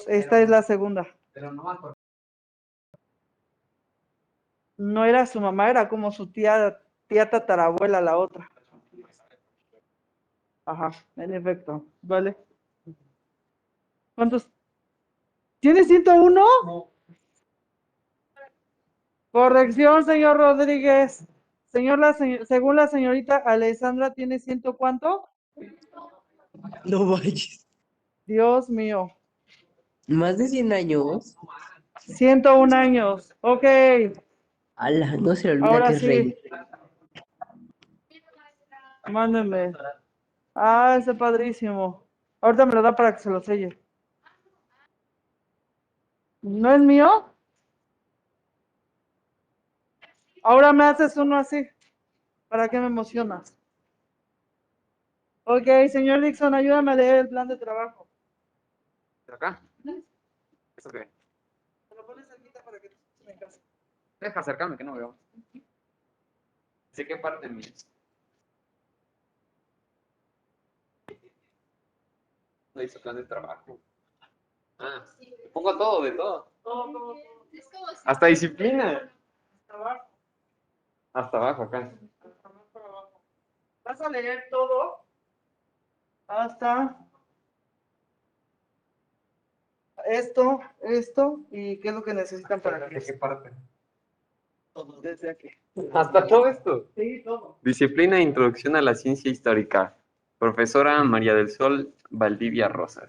dos. Esta es la segunda. No era su mamá, era como su tía tatarabuela, la otra. Ajá, en efecto. Vale. ¿Cuántos? ¿Tiene 101? No. Corrección, señor Rodríguez. Según la señorita Alessandra, ¿tiene 100 cuánto? No vayas. Dios mío. ¿Más de 100 años? 101 años. Ok. Ala, no se le olvida Ahora que es sí. rey. Mándenme. Ah, ese padrísimo. Ahorita me lo da para que se lo selle. ¿No es mío? Ahora me haces uno así. ¿Para qué me emocionas? Ok, señor Dixon, ayúdame a leer el plan de trabajo. ¿Acá? ¿Eso qué? Te lo pones cerquita para que te escuchen en casa. Deja acercarme que no veo. ¿Sí qué parte mía? No hizo plan de trabajo. Ah, pongo todo, de todo. Todo. Hasta disciplina. Hasta abajo. Hasta abajo, acá. Hasta más para abajo. Vas a leer todo hasta esto, y qué es lo que necesitan para ¿De qué parte? todo desde aquí. Hasta todo esto. Sí, todo. Disciplina e Introducción a la Ciencia Histórica. Profesora María del Sol Valdivia Rosas.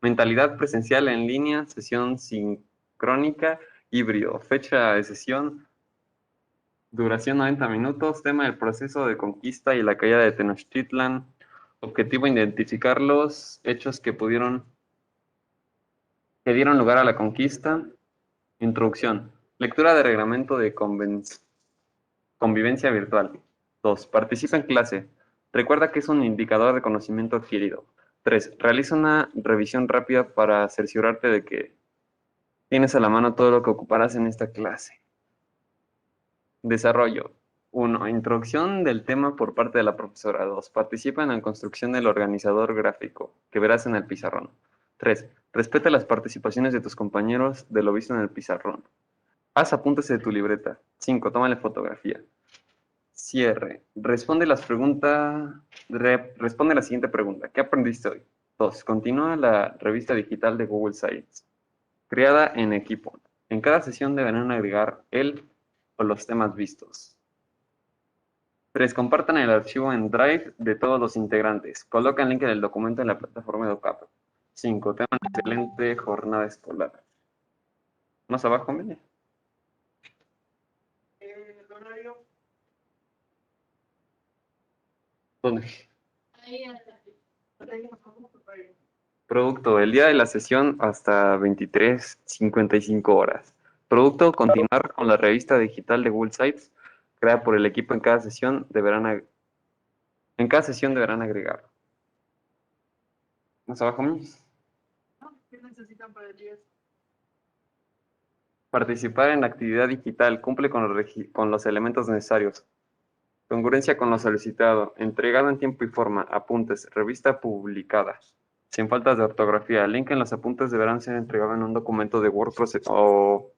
Mentalidad presencial en línea, sesión sincrónica, híbrido. Fecha de sesión, duración 90 minutos. Tema del proceso de conquista y la caída de Tenochtitlan. Objetivo, identificar los hechos que dieron lugar a la conquista. Introducción. Lectura de reglamento de convivencia virtual. 2. Participa en clase. Recuerda que es un indicador de conocimiento adquirido. 3. Realiza una revisión rápida para cerciorarte de que tienes a la mano todo lo que ocuparás en esta clase. Desarrollo. 1. Introducción del tema por parte de la profesora. 2. Participa en la construcción del organizador gráfico que verás en el pizarrón. 3. Respeta las participaciones de tus compañeros de lo visto en el pizarrón. Haz apuntes de tu libreta. 5. Tómale fotografía. Cierre. Responde la siguiente pregunta. ¿Qué aprendiste hoy? 2. Continúa la revista digital de Google Sites. Creada en equipo. En cada sesión deberán agregar el o los temas vistos. 3. Compartan el archivo en Drive de todos los integrantes. Coloca el link del documento en la plataforma de Docap. 5. Tengan una excelente jornada escolar. Más abajo, mire. El horario. ¿Dónde? Ahí está. Producto, el día de la sesión hasta 23:55 horas. Producto, continuar con la revista digital de Google Sites, creada por el equipo en cada sesión deberán agregar. Más abajo, ¿Qué necesitan para el 10? participar en la actividad digital, cumple con los elementos necesarios. Congruencia con lo solicitado, entregado en tiempo y forma, apuntes, revista publicada. Sin faltas de ortografía, el link en los apuntes deberán ser entregados en un documento de Word o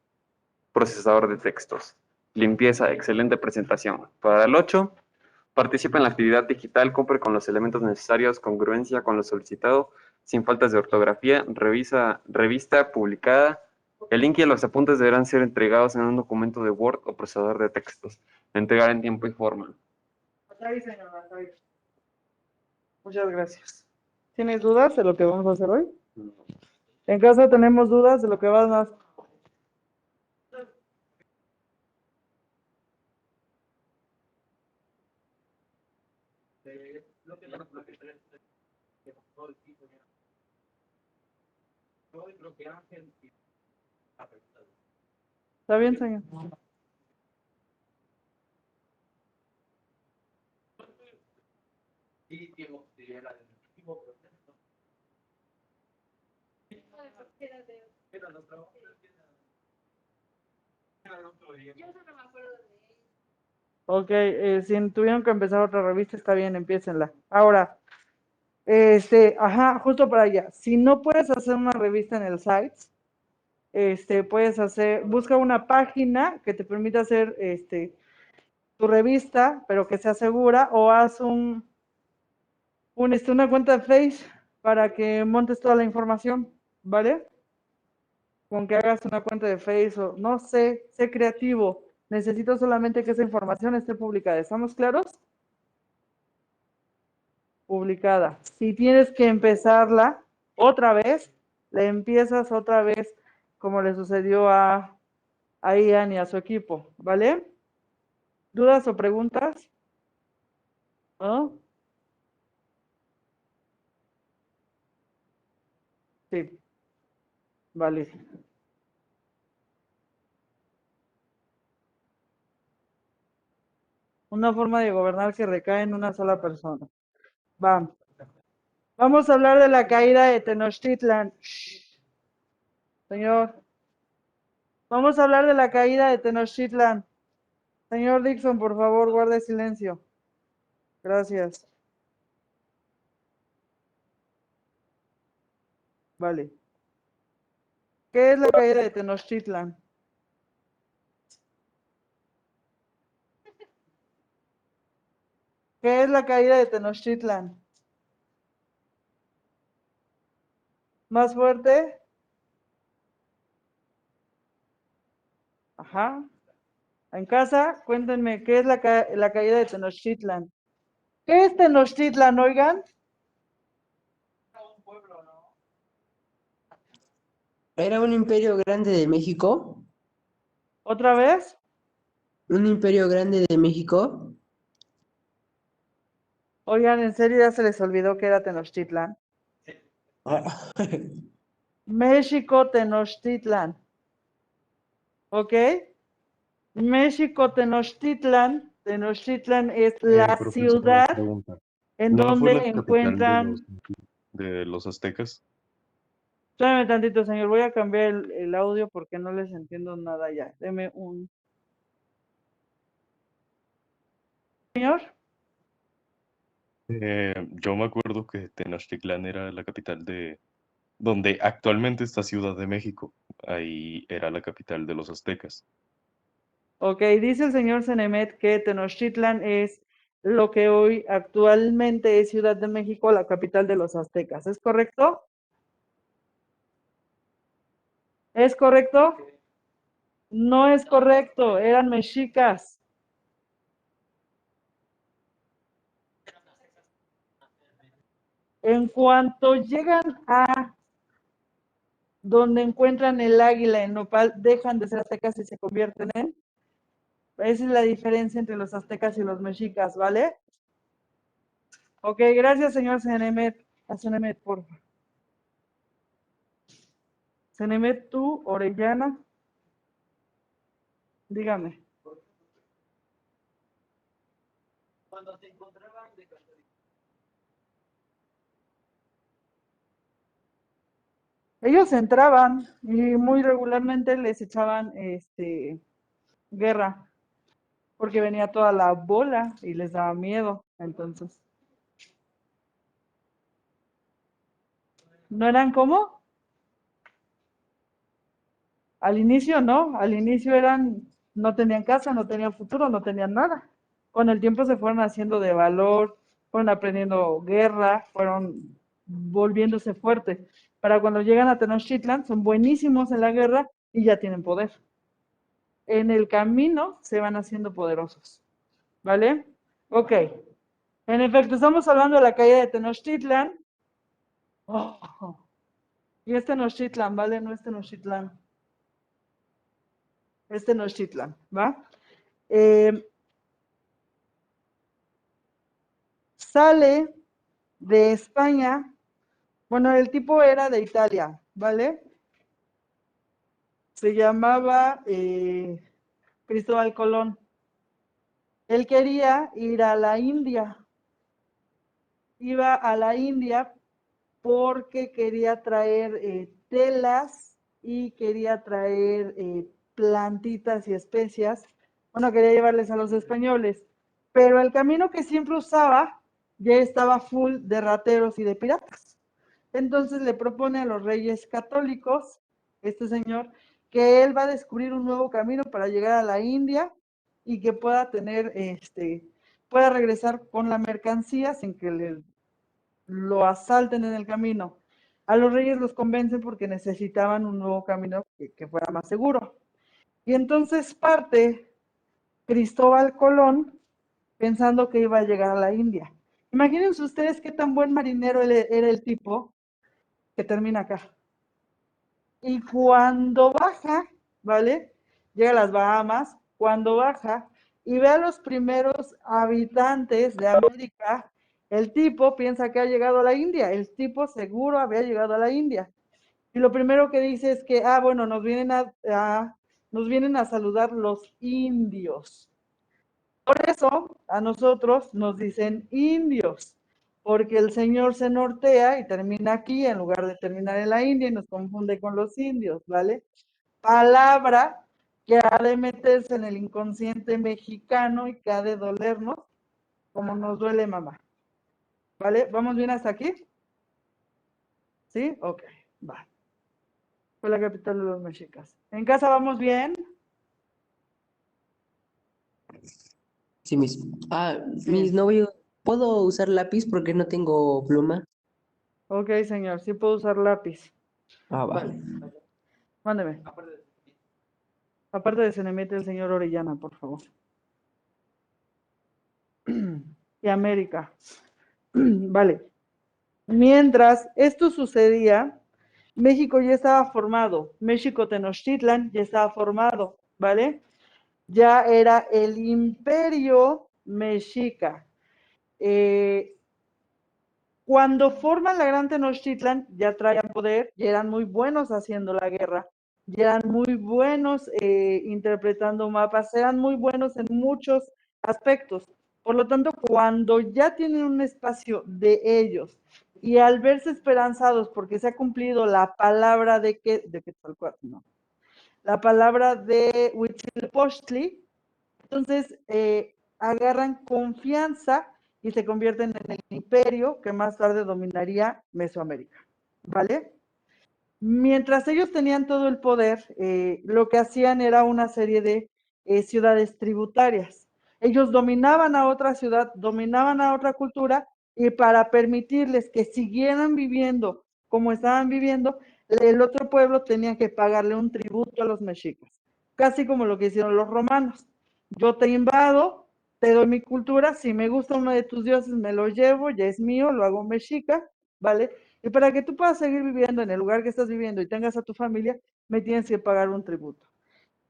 procesador de textos. Limpieza, excelente presentación. Para el 8, participa en la actividad digital, cumple con los elementos necesarios, congruencia con lo solicitado, sin faltas de ortografía, revista publicada. El link y los apuntes deberán ser entregados en un documento de Word o procesador de textos. Entregar en tiempo y forma. Hasta ahí, señora, hasta ahí. Muchas gracias. ¿Tienes dudas de lo que vamos a hacer hoy? En casa tenemos dudas de lo que van a hacer. ¿Está bien, señor? Ok, si tuvieron que empezar otra revista, está bien, empiécenla. Ahora, Ajá, justo para allá. Si no puedes hacer una revista en el site, busca una página que te permita hacer, tu revista, pero que sea segura, o haz una cuenta de Face para que montes toda la información, ¿vale? Con que hagas una cuenta de Face o no sé creativo. Necesito solamente que esa información esté publicada. ¿Estamos claros? Publicada. Si tienes que empezarla otra vez, la empiezas otra vez como le sucedió a Ian y a su equipo, ¿vale? ¿Dudas o preguntas? ¿No? Sí, vale. Una forma de gobernar que recae en una sola persona. Va. Vamos a hablar de la caída de Tenochtitlan. Shh, señor, vamos a hablar de la caída de Tenochtitlan. Señor Dixon, por favor, guarde silencio. Gracias. Vale. ¿Qué es la caída de Tenochtitlan? ¿Qué es la caída de Tenochtitlan? ¿Más fuerte? Ajá. En casa, cuéntenme, ¿qué es la caída de Tenochtitlan? ¿Qué es Tenochtitlan, oigan? ¿Era un imperio grande de México? ¿Otra vez? ¿Un imperio grande de México? Oigan, ¿en serio ya se les olvidó que era Tenochtitlan? Ah, México, Tenochtitlan. ¿Ok? México, Tenochtitlan. Tenochtitlan es la Profesor, una ciudad pregunta. en ¿No fue donde la capital encuentran. de los aztecas? Espérame tantito, señor. Voy a cambiar el audio porque no les entiendo nada ya. Deme un. Señor. Yo me acuerdo que Tenochtitlán era la capital de donde actualmente está Ciudad de México. Ahí era la capital de los aztecas. Ok, dice el señor Cenemet que Tenochtitlan es lo que hoy actualmente es Ciudad de México, la capital de los aztecas. ¿Es correcto? ¿Es correcto? No es correcto, eran mexicas. En cuanto llegan a donde encuentran el águila en nopal, dejan de ser aztecas y se convierten en. Esa es la diferencia entre los aztecas y los mexicas, ¿vale? Ok, gracias, señor Cenemet. A Cenemet, por favor. Cenemet, tú, Orellana, dígame. Ellos entraban y muy regularmente les echaban guerra, porque venía toda la bola y les daba miedo. Entonces, ¿no eran como? Al inicio no, al inicio no tenían casa, no tenían futuro, no tenían nada. Con el tiempo se fueron haciendo de valor, fueron aprendiendo guerra, fueron volviéndose fuertes. Para cuando llegan a Tenochtitlan, son buenísimos en la guerra y ya tienen poder. En el camino se van haciendo poderosos. ¿Vale? Ok. En efecto, estamos hablando de la caída de Tenochtitlan. Oh, y es Tenochtitlan, ¿vale? No es Tenochtitlan. Es Tenochtitlan, ¿va? Sale de España. Bueno, el tipo era de Italia, ¿vale? Se llamaba Cristóbal Colón. Él quería ir a la India. Iba a la India porque quería traer telas y quería traer plantitas y especias. Bueno, quería llevarles a los españoles. Pero el camino que siempre usaba ya estaba full de rateros y de piratas. Entonces le propone a los reyes católicos, este señor, que él va a descubrir un nuevo camino para llegar a la India y que pueda tener, pueda regresar con la mercancía sin que lo asalten en el camino. A los reyes los convencen porque necesitaban un nuevo camino que fuera más seguro. Y entonces parte Cristóbal Colón pensando que iba a llegar a la India. Imagínense ustedes qué tan buen marinero era el tipo que termina acá. Y cuando baja, ¿vale? Llega a las Bahamas, cuando baja y ve a los primeros habitantes de América, el tipo piensa que ha llegado a la India, el tipo seguro había llegado a la India. Y lo primero que dice es que, bueno, nos vienen a saludar los indios. Por eso a nosotros nos dicen indios, porque el señor se nortea y termina aquí en lugar de terminar en la India y nos confunde con los indios, ¿vale? Palabra que ha de meterse en el inconsciente mexicano y que ha de dolernos como nos duele mamá. ¿Vale? ¿Vamos bien hasta aquí? ¿Sí? Ok, va. Fue la capital de los mexicas. ¿En casa vamos bien? Sí, mis, no voy, ¿puedo usar lápiz porque no tengo pluma? Ok, señor, sí puedo usar lápiz. Va. Vale. Mándeme. Aparte de se le mete el señor Orellana, por favor. Y América. Vale. Mientras esto sucedía, México ya estaba formado. México Tenochtitlan ya estaba formado, ¿vale? Ya era el imperio mexica. Cuando forman la Gran Tenochtitlan, ya traían poder, ya eran muy buenos haciendo la guerra, ya eran muy buenos interpretando mapas, eran muy buenos en muchos aspectos. Por lo tanto, cuando ya tienen un espacio de ellos y al verse esperanzados porque se ha cumplido la palabra de Quetzalcóatl, no, la palabra de Huitzilopochtli, entonces agarran confianza y se convierten en el imperio que más tarde dominaría Mesoamérica, ¿vale? Mientras ellos tenían todo el poder, lo que hacían era una serie de ciudades tributarias. Ellos dominaban a otra ciudad, dominaban a otra cultura, y para permitirles que siguieran viviendo como estaban viviendo, el otro pueblo tenía que pagarle un tributo a los mexicas, casi como lo que hicieron los romanos. Yo te invado, te doy mi cultura, si me gusta uno de tus dioses me lo llevo, ya es mío, lo hago mexica, ¿vale? Y para que tú puedas seguir viviendo en el lugar que estás viviendo y tengas a tu familia, me tienes que pagar un tributo.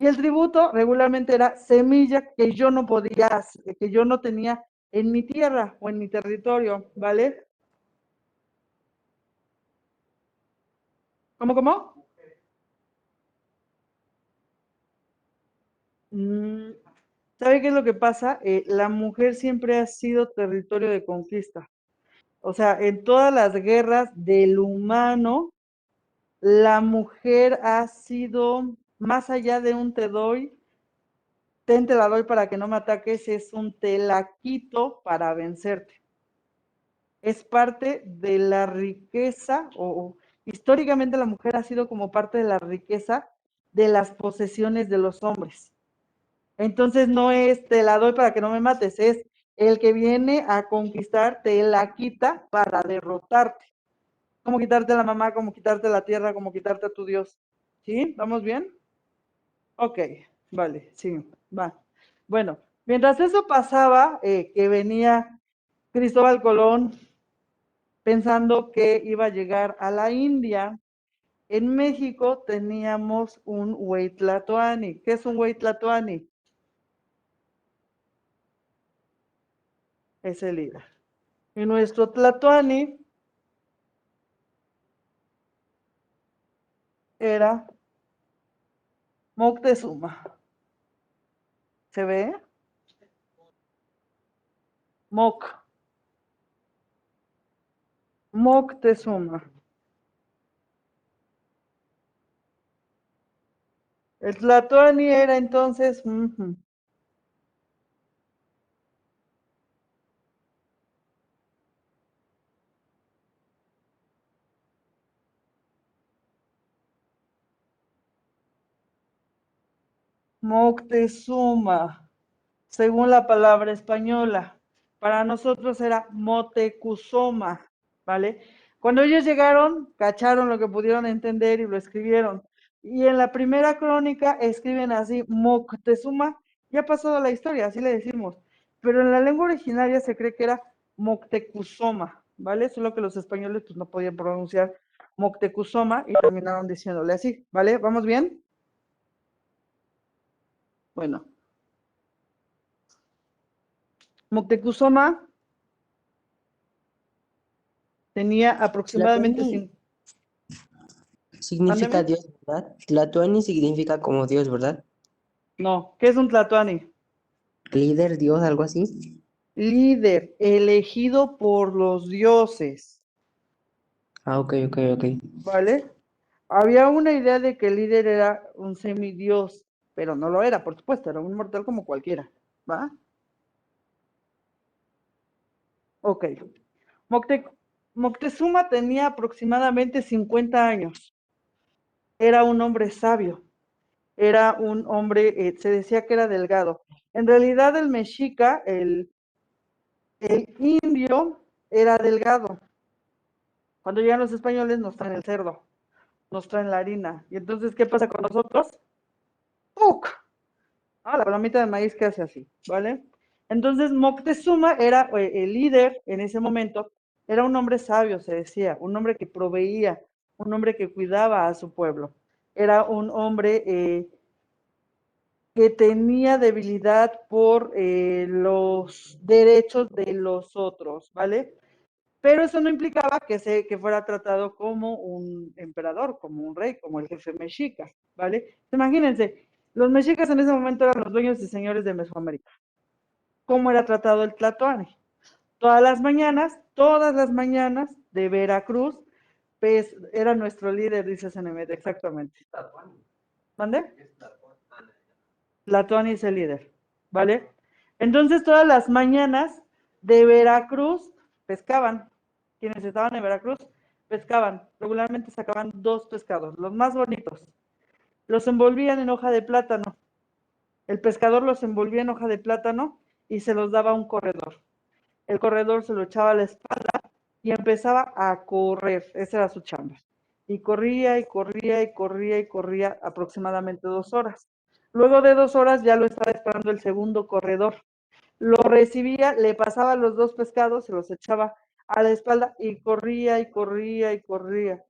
Y el tributo regularmente era semilla que yo no podía, que yo no tenía en mi tierra o en mi territorio, ¿vale? ¿Cómo? ¿Sabe qué es lo que pasa? La mujer siempre ha sido territorio de conquista. O sea, en todas las guerras del humano, la mujer ha sido, más allá de un te doy, te la doy para que no me ataques, es un te la quito para vencerte. Es parte de la riqueza, o históricamente la mujer ha sido como parte de la riqueza de las posesiones de los hombres. Entonces no es te la doy para que no me mates, es el que viene a conquistar te la quita para derrotarte. Como quitarte la mamá, como quitarte la tierra, como quitarte a tu Dios. ¿Sí? ¿Vamos bien? Ok, vale, sí, va. Bueno, mientras eso pasaba, que venía Cristóbal Colón pensando que iba a llegar a la India, en México teníamos un Hueytlatoani. ¿Qué es un Hueytlatoani? Es el líder. Y nuestro Tlatoani era Moctezuma. ¿Se ve? Moctezuma. El Tlatoani era entonces Moctezuma, según la palabra española. Para nosotros era Motecuzoma, ¿vale? Cuando ellos llegaron, cacharon lo que pudieron entender y lo escribieron. Y en la primera crónica escriben así, Moctezuma, ya ha pasado la historia, así le decimos. Pero en la lengua originaria se cree que era Moctezuma, ¿vale? Solo que los españoles pues, no podían pronunciar Moctezuma y terminaron diciéndole así, ¿vale? ¿Vamos bien? Bueno. Moctezuma tenía aproximadamente... Tlatuani significa Mándeme. Dios, ¿verdad? Tlatuani significa como Dios, ¿verdad? No, ¿qué es un tlatoani? Líder, Dios, algo así. Líder, elegido por los dioses, Ah, ok, ok, ok. ¿vale? Había una idea de que el líder era un semidios, pero no lo era, por supuesto, era un mortal como cualquiera, ¿va? Ok. Moctezuma tenía aproximadamente 50 años. Era un hombre sabio. Era un hombre, se decía que era delgado. En realidad el mexica, el indio, era delgado. Cuando llegan los españoles nos traen el cerdo, nos traen la harina. Y entonces, ¿qué pasa con nosotros? ¡Puc! Ah, la palomita de maíz que hace así, ¿vale? Entonces Moctezuma era el líder en ese momento, era un hombre sabio, se decía, un hombre que proveía, un hombre que cuidaba a su pueblo. Era un hombre que tenía debilidad por los derechos de los otros, ¿vale? Pero eso no implicaba que fuera tratado como un emperador, como un rey, como el jefe mexica, ¿vale? Imagínense, los mexicas en ese momento eran los dueños y señores de Mesoamérica. ¿Cómo era tratado el tlatoani? Todas las mañanas de Veracruz, pues era nuestro líder, dice CNMD, exactamente. ¿Mande? Tlatoani es el líder, ¿vale? Entonces todas las mañanas de Veracruz pescaban. Quienes estaban en Veracruz pescaban. Regularmente sacaban 2 pescados, los más bonitos. Los envolvían en hoja de plátano. El pescador los envolvía en hoja de plátano y se los daba a un corredor. El corredor se lo echaba a la espalda y empezaba a correr. Esa era su chamba. Y corría y corría y corría y corría aproximadamente 2 horas. Luego de 2 horas ya lo estaba esperando el segundo corredor. Lo recibía, le pasaba los 2 pescados, se los echaba a la espalda y corría y corría y corría.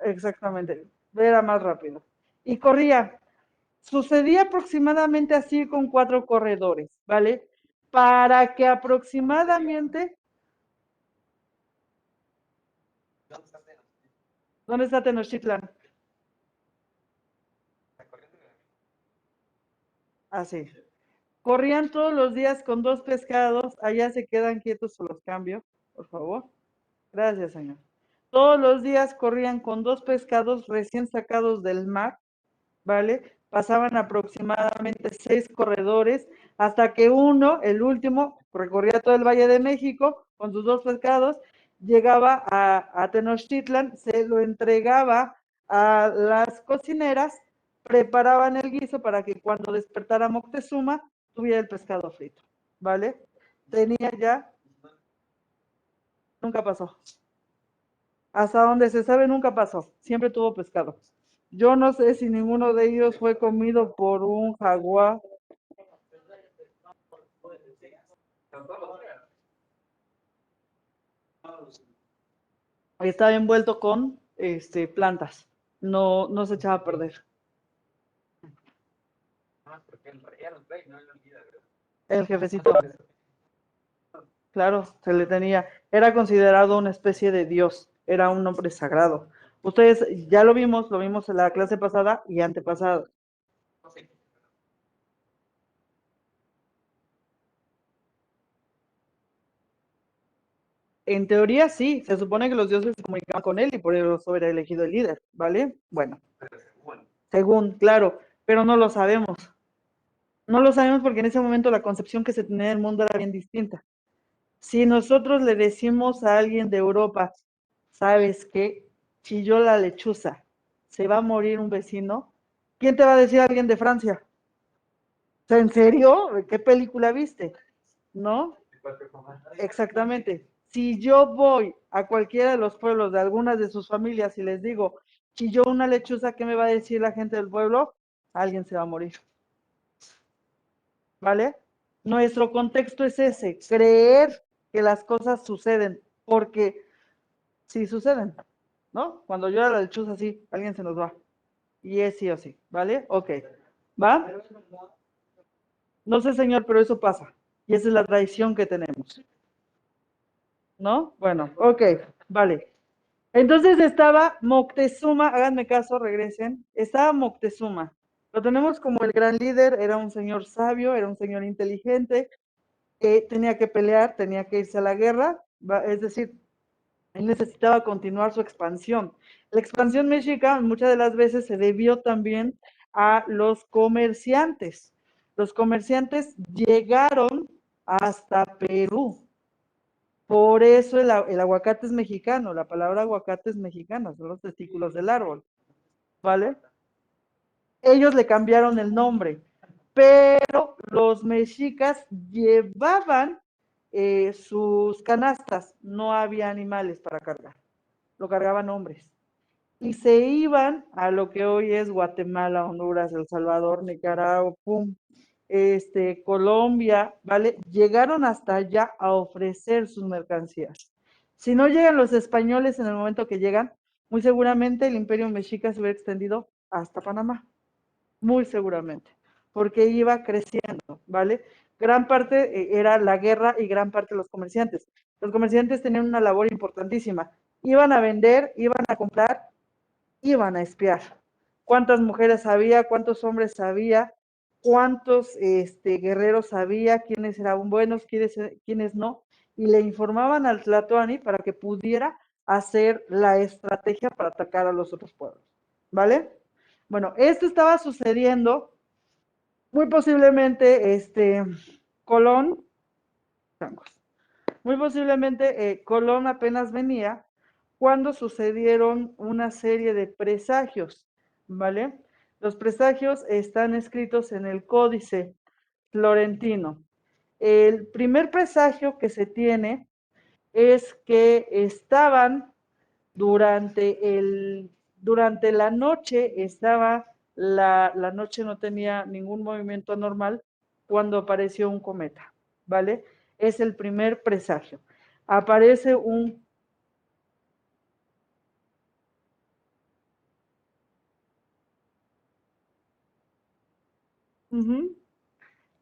Exactamente, era más rápido. Y corría. Sucedía aproximadamente así con 4 corredores, ¿vale? Para que aproximadamente... ¿Dónde está Tenochtitlan? Así. Corrían todos los días con 2 pescados. Allá se quedan quietos o los cambio, por favor. Gracias, señor. Todos los días corrían con 2 pescados recién sacados del mar, ¿vale? Pasaban aproximadamente 6 corredores hasta que uno, el último, recorría todo el Valle de México con sus 2 pescados, llegaba a Tenochtitlan, se lo entregaba a las cocineras, preparaban el guiso para que cuando despertara Moctezuma tuviera el pescado frito, ¿vale? Tenía ya, nunca pasó. Hasta donde se sabe nunca pasó, siempre tuvo pescado. Yo no sé si ninguno de ellos fue comido por un jaguar. Estaba envuelto con plantas, no se echaba a perder. El jefecito, claro, se le tenía, era considerado una especie de dios, era un hombre sagrado. Ustedes ya lo vimos en la clase pasada y antepasada. En teoría sí, se supone que los dioses se comunicaban con él y por eso era elegido el líder, ¿vale? Bueno, según, claro, pero no lo sabemos. No lo sabemos porque en ese momento la concepción que se tenía del mundo era bien distinta. Si nosotros le decimos a alguien de Europa, ¿sabes qué? Chilló la lechuza, se va a morir un vecino, ¿Quién te va a decir alguien de Francia? O sea, ¿en serio? ¿Qué película viste? ¿No? Exactamente. Si yo voy a cualquiera de los pueblos de algunas de sus familias y les digo, chilló una lechuza, ¿qué me va a decir la gente del pueblo? Alguien se va a morir. ¿Vale? Nuestro contexto es ese, creer que las cosas suceden, porque sí suceden, ¿no? Cuando llora la lechuza, sí, alguien se nos va. Y es sí o sí, ¿vale? Ok. ¿Va? No sé, señor, pero eso pasa. Y esa es la tradición que tenemos. ¿No? Bueno, ok, vale. Entonces estaba Moctezuma, háganme caso, regresen. Estaba Moctezuma. Lo tenemos como el gran líder, era un señor sabio, era un señor inteligente, que tenía que pelear, tenía que irse a la guerra, es decir, él necesitaba continuar su expansión. La expansión mexica muchas de las veces se debió también a los comerciantes. Los comerciantes llegaron hasta Perú. Por eso el aguacate es mexicano, la palabra aguacate es mexicana, son los testículos del árbol, ¿vale? Ellos le cambiaron el nombre, pero los mexicas llevaban sus canastas, no había animales para cargar, lo cargaban hombres. Y se iban a lo que hoy es Guatemala, Honduras, El Salvador, Nicaragua, pum, Colombia, ¿vale? Llegaron hasta allá a ofrecer sus mercancías. Si no llegan los españoles en el momento que llegan, muy seguramente el imperio mexica se hubiera extendido hasta Panamá, muy seguramente, porque iba creciendo, ¿vale? Gran parte era la guerra y gran parte los comerciantes. Los comerciantes tenían una labor importantísima. Iban a vender, iban a comprar, iban a espiar. ¿Cuántas mujeres había? ¿Cuántos hombres había? ¿Cuántos guerreros había? ¿Quiénes eran buenos? ¿Quiénes no? Y le informaban al Tlatoani para que pudiera hacer la estrategia para atacar a los otros pueblos. ¿Vale? Bueno, esto estaba sucediendo muy posiblemente, Colón, muy posiblemente Colón apenas venía cuando sucedieron una serie de presagios, ¿vale? Los presagios están escritos en el Códice Florentino. El primer presagio que se tiene es que estaban durante la noche, la noche no tenía ningún movimiento anormal cuando apareció un cometa, ¿vale? Es el primer presagio. Aparece un Uh-huh.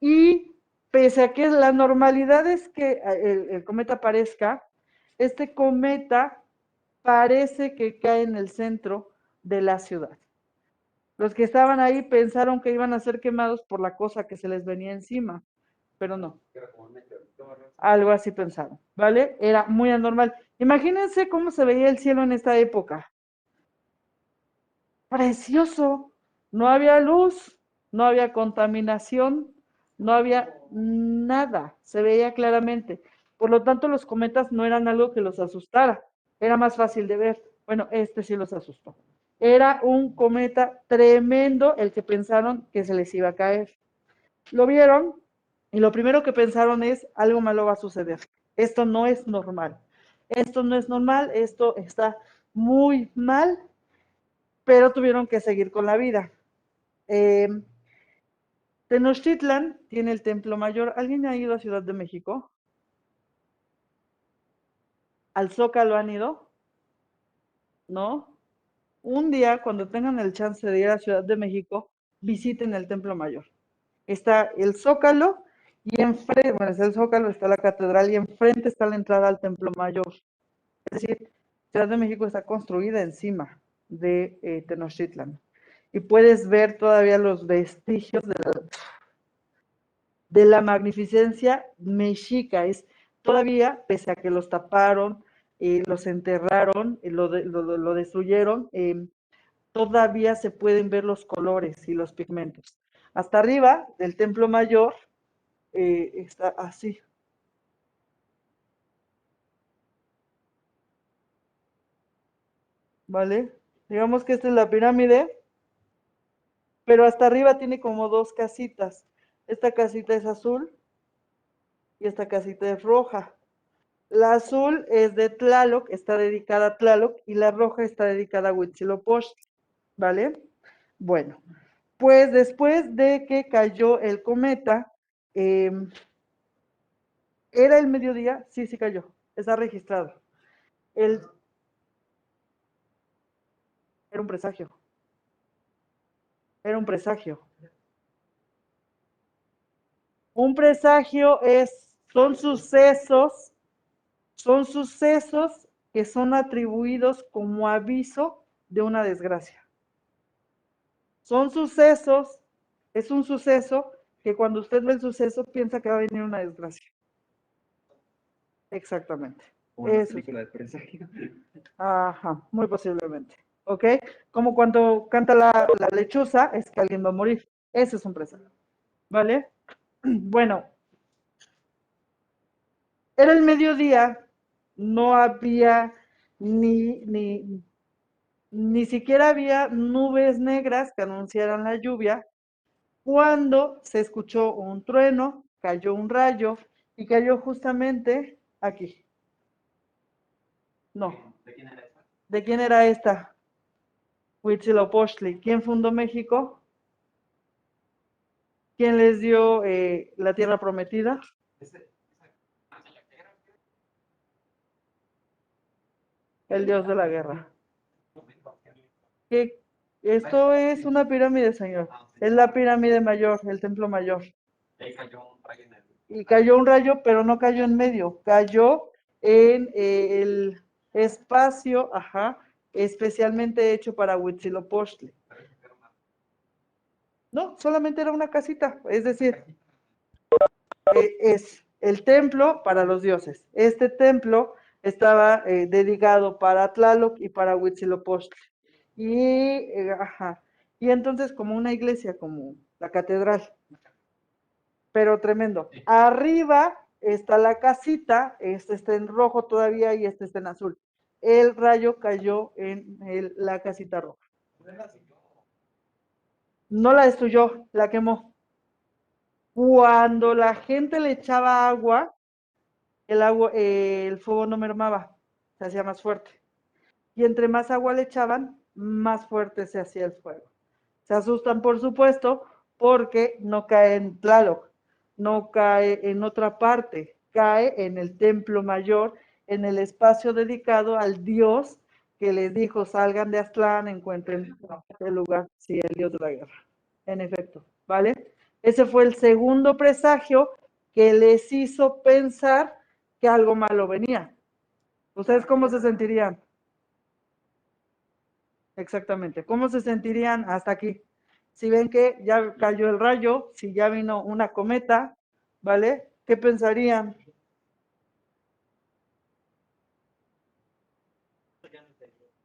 Y pese a que la normalidad es que el cometa aparezca, este cometa parece que cae en el centro de la ciudad. Los que estaban ahí pensaron que iban a ser quemados por la cosa que se les venía encima, pero no. Algo así pensaron, ¿vale? Era muy anormal. Imagínense cómo se veía el cielo en esta época. Precioso. No había luz, no había contaminación, no había nada. Se veía claramente. Por lo tanto, los cometas no eran algo que los asustara. Era más fácil de ver. Bueno, este sí los asustó. Era un cometa tremendo el que pensaron que se les iba a caer. Lo vieron y lo primero que pensaron es, algo malo va a suceder. Esto no es normal. Esto no es normal, esto está muy mal, pero tuvieron que seguir con la vida. Tenochtitlan tiene el Templo Mayor. ¿Alguien ha ido a Ciudad de México? ¿Al Zócalo han ido? ¿No? Un día, cuando tengan el chance de ir a Ciudad de México, visiten el Templo Mayor. Está el Zócalo y enfrente, bueno, es el Zócalo, está la catedral y enfrente está la entrada al Templo Mayor. Es decir, Ciudad de México está construida encima de Tenochtitlan. Y puedes ver todavía los vestigios de la magnificencia mexica. Es todavía, pese a que los taparon, los enterraron, lo destruyeron, todavía se pueden ver los colores y los pigmentos. Hasta arriba del Templo Mayor está así. ¿Vale? Digamos que esta es la pirámide. pero hasta arriba tiene como dos casitas. Esta casita es azul y esta casita es roja. La azul es de Tlaloc, está dedicada a Tlaloc, y la roja está dedicada a Huitzilopochtli, ¿vale? Bueno, pues después de que cayó el cometa, ¿era el mediodía? Sí, sí cayó, está registrado. Era un presagio. Era un presagio. Un presagio son sucesos que son atribuidos como aviso de una desgracia. Son sucesos, es un suceso que cuando usted ve el suceso piensa que va a venir una desgracia. Exactamente. Una película de presagio. Ajá, muy posiblemente. ¿Ok? Como cuando canta la lechuza, es que alguien va a morir. Ese es un presagio. ¿Vale? Bueno, era el mediodía, no había ni siquiera había nubes negras que anunciaran la lluvia, cuando se escuchó un trueno, cayó un rayo y cayó justamente aquí. No. ¿De quién era esta? Huitzilopochtli. ¿Quién fundó México? ¿Quién les dio la tierra prometida? El dios de la guerra. Esto es una pirámide, señor. Es la pirámide mayor, el templo mayor. Y cayó un rayo, pero no cayó en medio, cayó en el espacio, especialmente hecho para Huitzilopochtli. No, solamente era una casita, es decir, es el templo para los dioses. Este templo estaba dedicado para Tlaloc y para Huitzilopochtli. Y entonces como una iglesia, como la catedral. Pero tremendo. Arriba está la casita, este está en rojo todavía y este está en azul. El rayo cayó en la casita roja. No la destruyó, la quemó. Cuando la gente le echaba agua, el fuego no mermaba, se hacía más fuerte. Y entre más agua le echaban, más fuerte se hacía el fuego. Se asustan, por supuesto, porque no cae en Tlaloc, no cae en otra parte, cae en el templo mayor, en el espacio dedicado al dios que les dijo, salgan de Aztlán, encuentren el lugar, sí, el dios de la guerra. En efecto, ¿vale? Ese fue el segundo presagio que les hizo pensar que algo malo venía. ¿Ustedes cómo se sentirían? Exactamente. ¿Cómo se sentirían hasta aquí? Si ven que ya cayó el rayo, si ya vino una cometa, ¿vale? ¿Qué pensarían?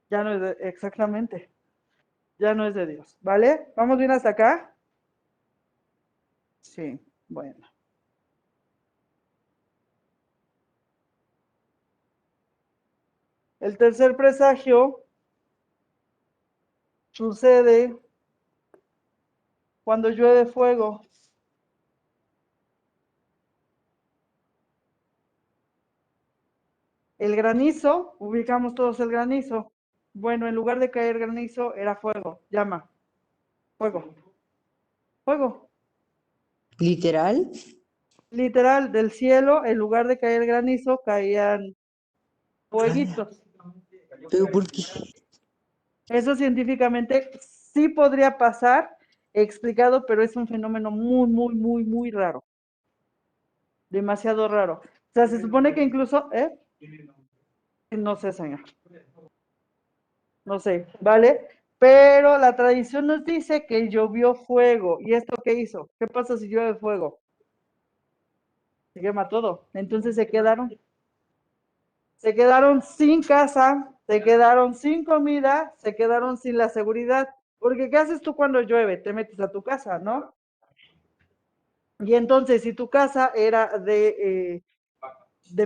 Ya no es de, exactamente. Ya no es de Dios, ¿vale? ¿Vamos bien hasta acá? Sí, bueno. El tercer presagio sucede cuando llueve fuego. El granizo, ubicamos todos el granizo. Bueno, en lugar de caer granizo, era fuego, llama. Fuego. Fuego. ¿Literal? Literal, del cielo, en lugar de caer granizo, caían fueguitos. ¿Pero por qué? Eso científicamente sí podría pasar, explicado, pero es un fenómeno muy raro. Demasiado raro. O sea, se supone que incluso, no sé, señor. No sé, ¿vale? Pero la tradición nos dice que llovió fuego. ¿Y esto qué hizo? ¿Qué pasa si llueve fuego? Se quema todo. Entonces se quedaron sin casa, se quedaron sin comida, se quedaron sin la seguridad. Porque ¿qué haces tú cuando llueve? Te metes a tu casa, ¿no? Y entonces, si tu casa era de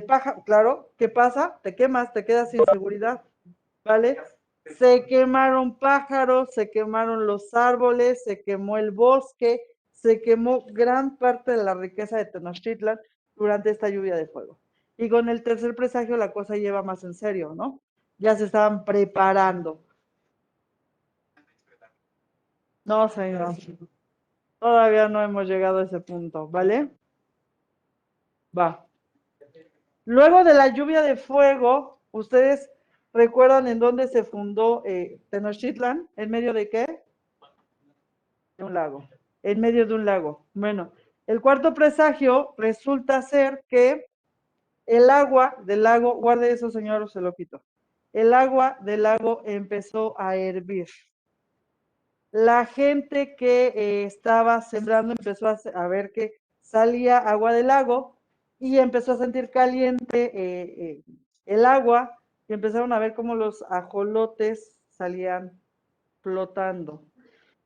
paja, claro, ¿qué pasa? Te quemas, te quedas sin seguridad, ¿vale? Se quemaron pájaros, se quemaron los árboles, se quemó el bosque, se quemó gran parte de la riqueza de Tenochtitlan durante esta lluvia de fuego. Y con el tercer presagio la cosa lleva más en serio, ¿no? Ya se estaban preparando. No, señor. Todavía no hemos llegado a ese punto, ¿vale? Va. Luego de la lluvia de fuego, ¿ustedes recuerdan en dónde se fundó Tenochtitlan? ¿En medio de qué? De un lago. En medio de un lago. Bueno, el cuarto presagio resulta ser que el agua del lago, guarde eso, señor, se lo quito. El agua del lago empezó a hervir. La gente que estaba sembrando empezó a ver que salía agua del lago y empezó a sentir caliente el agua y empezaron a ver cómo los ajolotes salían flotando.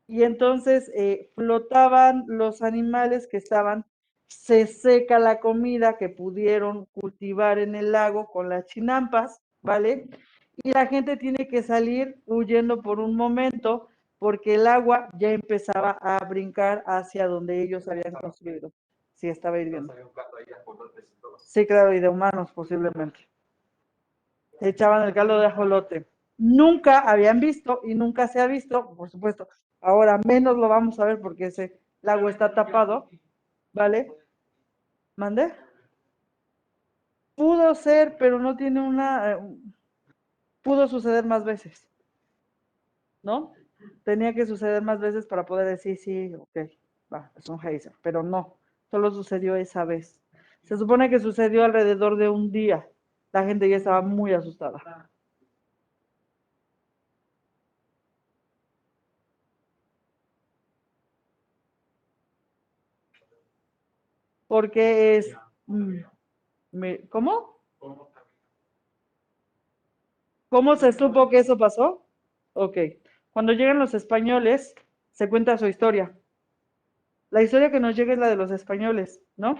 Y entonces flotaban los animales que estaban, se seca la comida que pudieron cultivar en el lago con las chinampas, ¿vale? Y la gente tiene que salir huyendo por un momento porque el agua ya empezaba a brincar hacia donde ellos habían construido. Sí, estaba hirviendo. Sí, claro, y de humanos posiblemente. Echaban el caldo de ajolote. Nunca habían visto y nunca se ha visto, por supuesto. Ahora menos lo vamos a ver porque ese lago está tapado, ¿vale? ¿Mande? Pudo ser, pero no tiene una... pudo suceder más veces, ¿no? Tenía que suceder más veces para poder decir, sí, ok, va, es un geyser, pero no, solo sucedió esa vez. Se supone que sucedió alrededor de un día. La gente ya estaba muy asustada. Porque es... ¿Cómo? ¿Cómo se supo que eso pasó? Ok. Cuando llegan los españoles, se cuenta su historia. La historia que nos llega es la de los españoles, ¿no?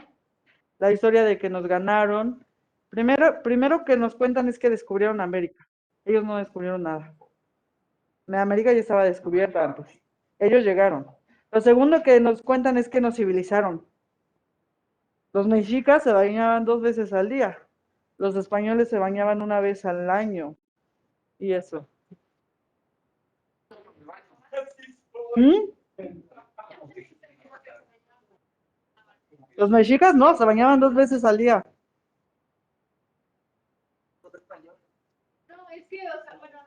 La historia de que nos ganaron. Primero que nos cuentan es que descubrieron América. Ellos no descubrieron nada. América ya estaba descubierta antes. Ellos llegaron. Lo segundo que nos cuentan es que nos civilizaron. Los mexicas se bañaban 2 veces al día. Los españoles se bañaban 1 vez al año. Y eso. ¿Mm? Los mexicas no, se bañaban 2 veces al día. No, es que, o sea, bueno,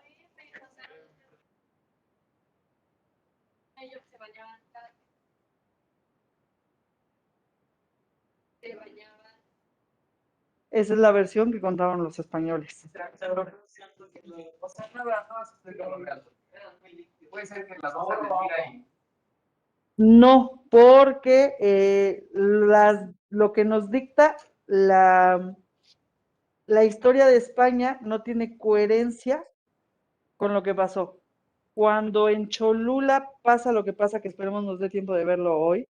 ellos se bañaban, se bañaban. Esa es la versión que contaron los españoles. Puede ser que las dos sean mentira y No, porque lo que nos dicta la historia de España no tiene coherencia con lo que pasó. Cuando en Cholula pasa lo que pasa, que esperemos nos dé tiempo de verlo hoy,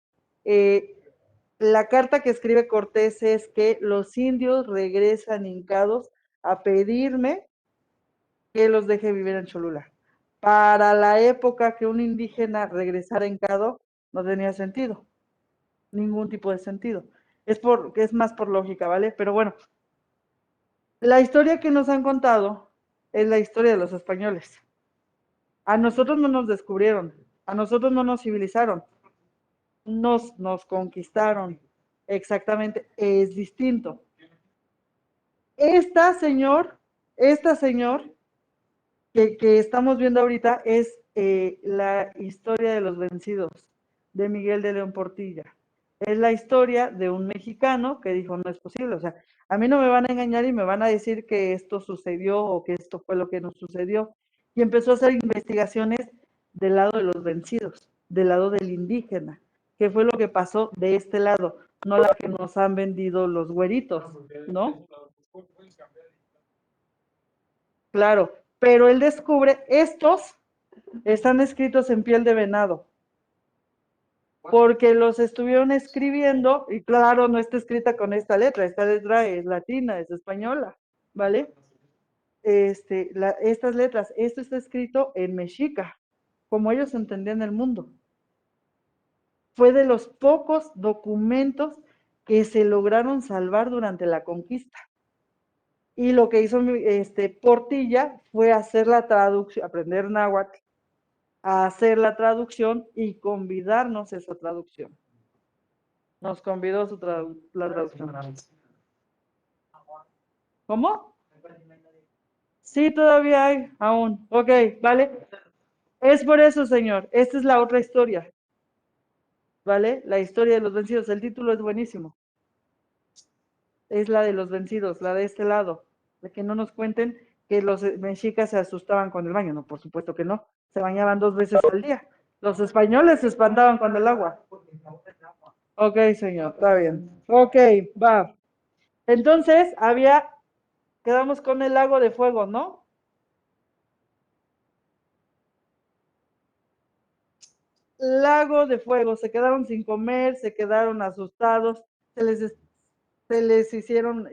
la carta que escribe Cortés es que los indios regresan hincados a pedirme que los deje vivir en Cholula. Para la época que un indígena regresara hincado, no tenía sentido, ningún tipo de sentido. Es más por lógica, ¿vale? Pero bueno, la historia que nos han contado es la historia de los españoles. A nosotros no nos descubrieron, a nosotros no nos civilizaron, nos conquistaron. Exactamente, es distinto. Esta señor que estamos viendo ahorita es la historia de los vencidos de Miguel de León Portilla. Es la historia de un mexicano que dijo, no es posible, o sea, a mí no me van a engañar y me van a decir que esto sucedió o que esto fue lo que nos sucedió. Y empezó a hacer investigaciones del lado de los vencidos, del lado del indígena, qué fue lo que pasó de este lado, no la que nos han vendido los güeritos, ¿no? Claro, pero él descubre, estos están escritos en piel de venado, porque los estuvieron escribiendo, y claro, no está escrita con esta letra es latina, es española, ¿vale? estas letras. Esto está escrito en mexica, como ellos entendían el mundo. Fue de los pocos documentos que se lograron salvar durante la conquista. Y lo que hizo Portilla fue hacer la traducción, aprender náhuatl, a hacer la traducción y convidarnos esa traducción. Nos convidó la traducción. ¿Cómo? Sí, todavía hay, aún. Ok, ¿vale? Es por eso, señor. Esta es la otra historia. ¿Vale? La historia de los vencidos. El título es buenísimo. Es la de los vencidos, la de este lado. De que no nos cuenten que los mexicas se asustaban con el baño. No, por supuesto que no. Se bañaban 2 veces al día. Los españoles se espantaban con el agua. Ok, señor, está bien. Ok, va. Entonces, quedamos con el lago de fuego, ¿no? Lago de fuego, se quedaron sin comer, se quedaron asustados, se les hicieron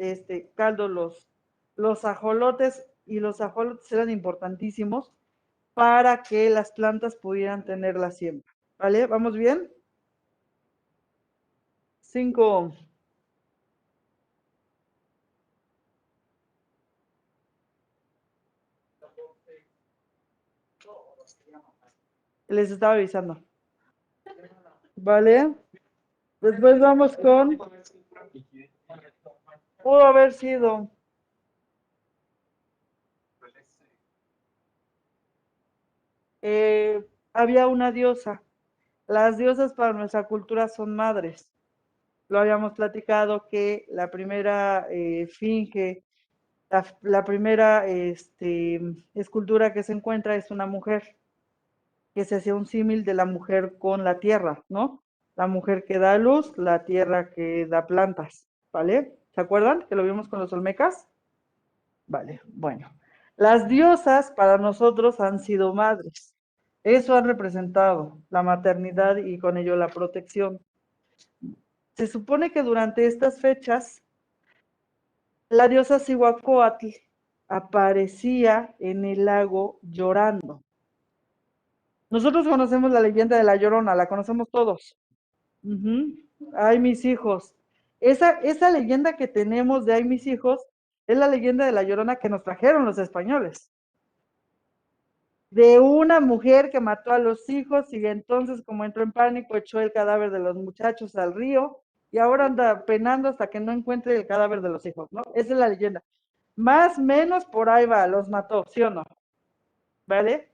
caldo los ajolotes, y los ajolotes eran importantísimos para que las plantas pudieran tener la siembra. ¿Vale? ¿Vamos bien? 5. Les estaba avisando. ¿Vale? Después vamos con... Pudo haber sido... había una diosa. Las diosas para nuestra cultura son madres. Lo habíamos platicado que la primera esfinge, la primera escultura que se encuentra es una mujer, que se hacía un símil de la mujer con la tierra, ¿no? La mujer que da luz, la tierra que da plantas, ¿vale? ¿Se acuerdan que lo vimos con los olmecas? Vale, bueno. Las diosas para nosotros han sido madres. Eso ha representado la maternidad y con ello la protección. Se supone que durante estas fechas la diosa Cihuacóatl aparecía en el lago llorando. Nosotros conocemos la leyenda de la Llorona, la conocemos todos. Ay, mis hijos. Esa leyenda que tenemos de ay, mis hijos, es la leyenda de la Llorona que nos trajeron los españoles. De una mujer que mató a los hijos y entonces, como entró en pánico, echó el cadáver de los muchachos al río y ahora anda penando hasta que no encuentre el cadáver de los hijos, ¿no? Esa es la leyenda. Más o menos por ahí va, los mató, ¿sí o no? ¿Vale?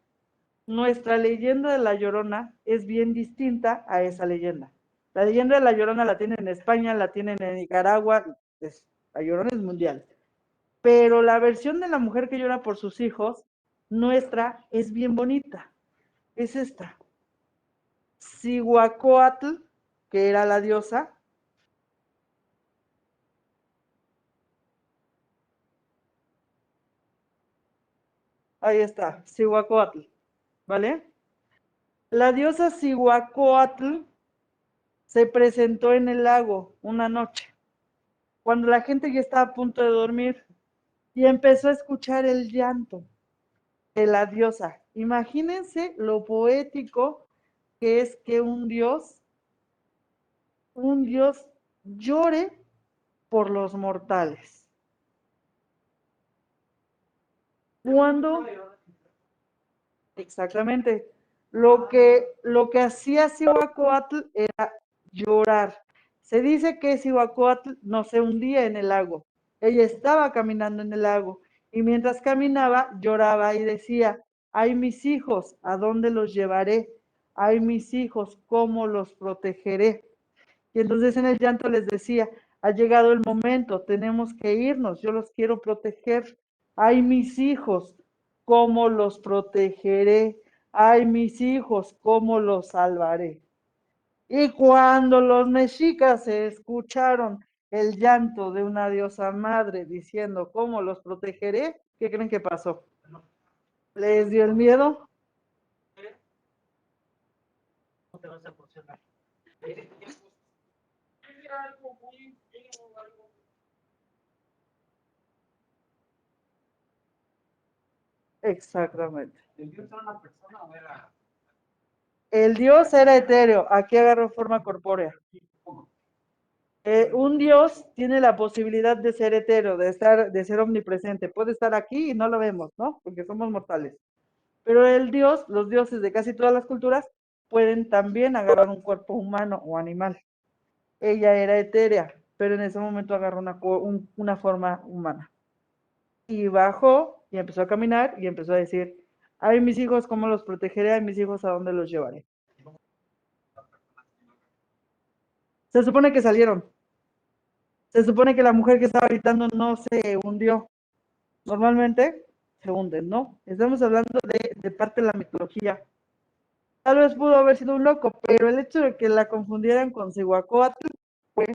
Nuestra leyenda de la Llorona es bien distinta a esa leyenda. La leyenda de la Llorona la tienen en España, la tienen en Nicaragua, la Llorona es mundial. Pero la versión de la mujer que llora por sus hijos, nuestra, es bien bonita. Es esta. Cihuacóatl, que era la diosa, ahí está, Cihuacóatl, ¿vale? La diosa Cihuacóatl se presentó en el lago una noche, cuando la gente ya estaba a punto de dormir, y empezó a escuchar el llanto de la diosa. Imagínense lo poético que es que un dios llore por los mortales. Cuando, exactamente, lo que hacía Cihuacóatl era llorar. Se dice que Cihuacóatl no se hundía en el lago. Ella estaba caminando en el lago y mientras caminaba lloraba y decía: ay, mis hijos, ¿a dónde los llevaré? Ay, mis hijos, ¿cómo los protegeré? Y entonces en el llanto les decía: ha llegado el momento, tenemos que irnos, yo los quiero proteger. Ay, mis hijos, ¿cómo los protegeré? Ay, mis hijos, ¿cómo los salvaré? Y cuando los mexicas escucharon el llanto de una diosa madre diciendo: ¿cómo los protegeré? ¿Qué creen que pasó? ¿Les dio el miedo? No te vas a emocionar. Exactamente. ¿El Dios era una persona o era? El Dios era etéreo, aquí agarró forma corpórea. Un Dios tiene la posibilidad de ser etéreo, de ser omnipresente. Puede estar aquí y no lo vemos, ¿no? Porque somos mortales. Pero los dioses de casi todas las culturas, pueden también agarrar un cuerpo humano o animal. Ella era etérea, pero en ese momento agarró una forma humana. Y bajó y empezó a caminar y empezó a decir, ay, mis hijos, ¿cómo los protegeré? Ay, mis hijos, ¿a dónde los llevaré? Se supone que salieron. Se supone que la mujer que estaba gritando no se hundió. Normalmente se hunden, ¿no? Estamos hablando de parte de la mitología. Tal vez pudo haber sido un loco, pero el hecho de que la confundieran con Cihuacóatl fue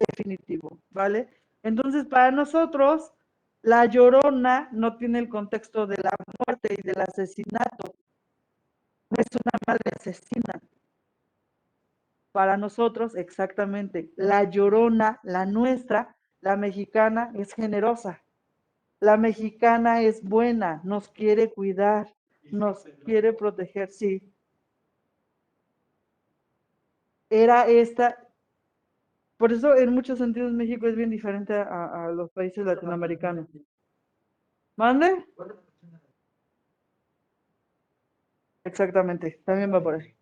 definitivo, ¿vale? Entonces, para nosotros, la Llorona no tiene el contexto de la muerte y del asesinato. No es una madre asesina. Para nosotros, exactamente, la Llorona, la nuestra, la mexicana, es generosa. La mexicana es buena, nos quiere cuidar, nos quiere proteger, sí. Era esta, por eso en muchos sentidos México es bien diferente a los países latinoamericanos. ¿Mande? Exactamente, también va por ahí.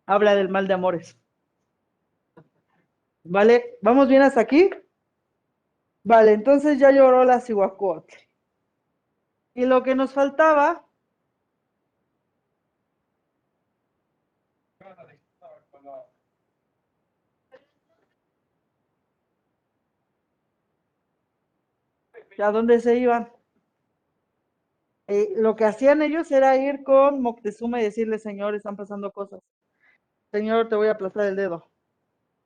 Habla del mal de amores. ¿Vale? ¿Vamos bien hasta aquí? Vale, entonces ya lloró la Cihuacóatl. Y lo que nos faltaba, ¿a dónde se iban? Lo que hacían ellos era ir con Moctezuma y decirle, señor, están pasando cosas. Señor, te voy a aplastar el dedo.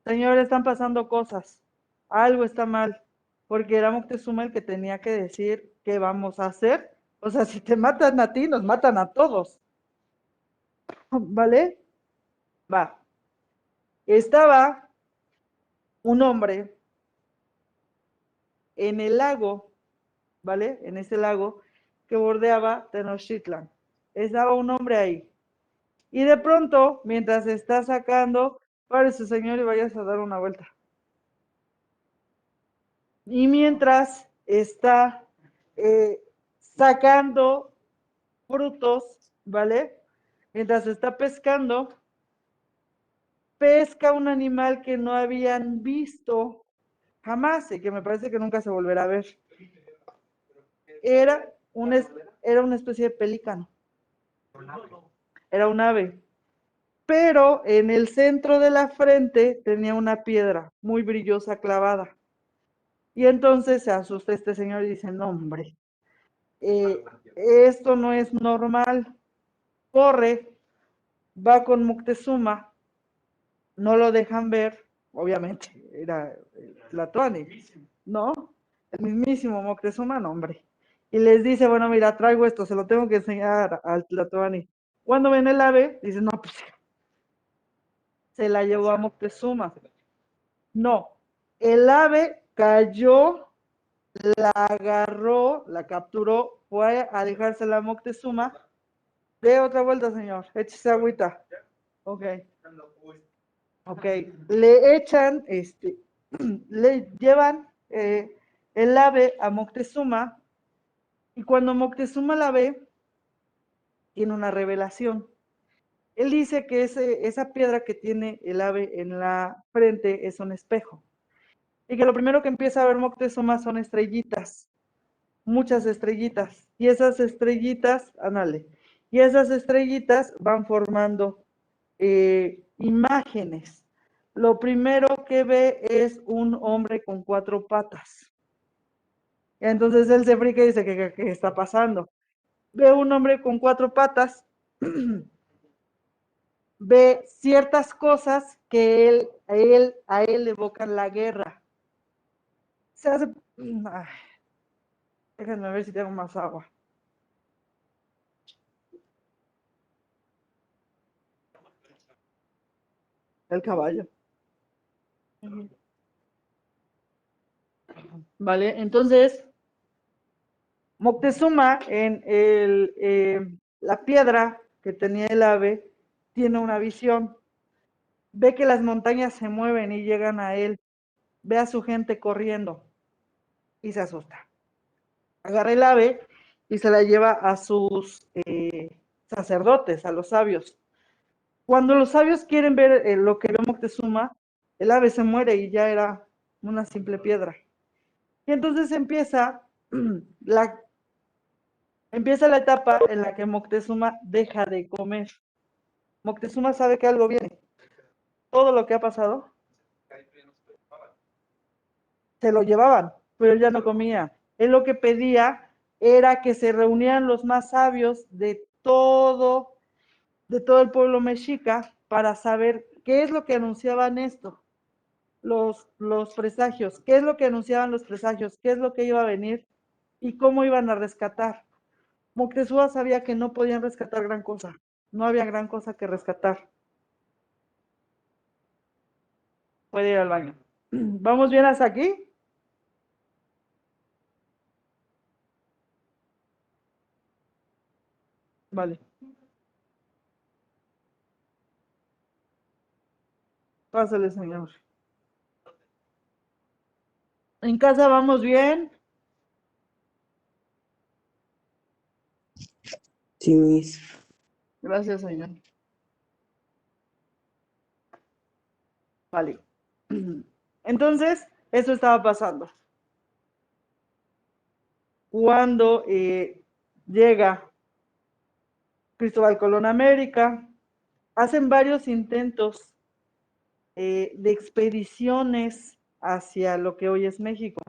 Señor, están pasando cosas. Algo está mal. Porque era Moctezuma el que tenía que decir qué vamos a hacer. O sea, si te matan a ti, nos matan a todos. ¿Vale? Va. Estaba un hombre en el lago, ¿vale? En ese lago que bordeaba Tenochtitlan. Estaba un hombre ahí. Y de pronto, mientras está sacando, párese señor y vayas a dar una vuelta. Y mientras está sacando frutos, ¿vale? Mientras está pescando, pesca un animal que no habían visto jamás y que me parece que nunca se volverá a ver. Era una especie de pelícano. Era un ave. Pero en el centro de la frente tenía una piedra muy brillosa clavada. Y entonces se asusta este señor y dice, no, hombre, esto no es normal. Corre, va con Moctezuma, no lo dejan ver, obviamente, era Tlatoani, ¿no? El mismísimo Moctezuma, no, hombre. Y les dice, bueno, mira, traigo esto, se lo tengo que enseñar al Tlatoani. Cuando ven el ave, dice, no, pues se la llevó a Moctezuma. No, el ave cayó, la agarró, la capturó, fue a dejársela a Moctezuma. De otra vuelta, señor, échese agüita. Ok. Ok, le echan, le llevan el ave a Moctezuma y cuando Moctezuma la ve, tiene una revelación. Él dice que esa piedra que tiene el ave en la frente es un espejo y que lo primero que empieza a ver Moctezuma son estrellitas, muchas estrellitas, y esas estrellitas, ándale, y esas estrellitas van formando imágenes. Lo primero que ve es un hombre con 4 patas. Entonces él se frica y dice, ¿qué está pasando? Ve un hombre con 4 patas, ve ciertas cosas que a él le evocan la guerra. Se hace... Ay, déjenme ver si tengo más agua. El caballo. Vale, entonces Moctezuma, en la piedra que tenía el ave, tiene una visión. Ve que las montañas se mueven y llegan a él. Ve a su gente corriendo y se asusta. Agarra el ave y se la lleva a sus sacerdotes, a los sabios. Cuando los sabios quieren ver lo que vio Moctezuma, el ave se muere y ya era una simple piedra. Y entonces empieza la etapa en la que Moctezuma deja de comer. Moctezuma sabe que algo viene. Todo lo que ha pasado se lo llevaban, pero él ya no comía. Él lo que pedía era que se reunieran los más sabios de todo el pueblo mexica para saber qué es lo que anunciaban esto, los presagios, qué es lo que anunciaban los presagios, qué es lo que iba a venir y cómo iban a rescatar. Moctezuma sabía que no podían rescatar gran cosa, no había gran cosa que rescatar. Puede ir al baño. ¿Vamos bien hasta aquí? Vale. Pásale, señor. ¿En casa vamos bien? Sí, Miss. Gracias, señor. Vale. Entonces, eso estaba pasando. Cuando llega Cristóbal Colón a América, hacen varios intentos de expediciones hacia lo que hoy es México.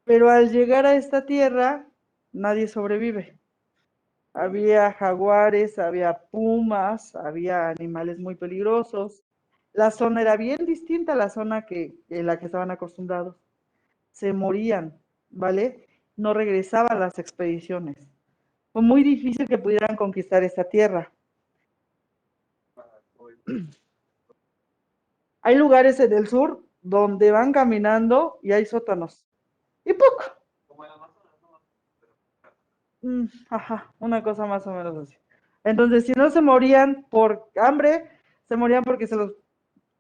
Pero al llegar a esta tierra, nadie sobrevive. Había jaguares, había pumas, había animales muy peligrosos. La zona era bien distinta a la zona en la que estaban acostumbrados. Se morían, ¿vale? No regresaban las expediciones. Fue muy difícil que pudieran conquistar esta tierra. Hay lugares en el sur donde van caminando y hay sótanos. Y poco. Ajá, una cosa más o menos así. Entonces, si no se morían por hambre, se morían porque se los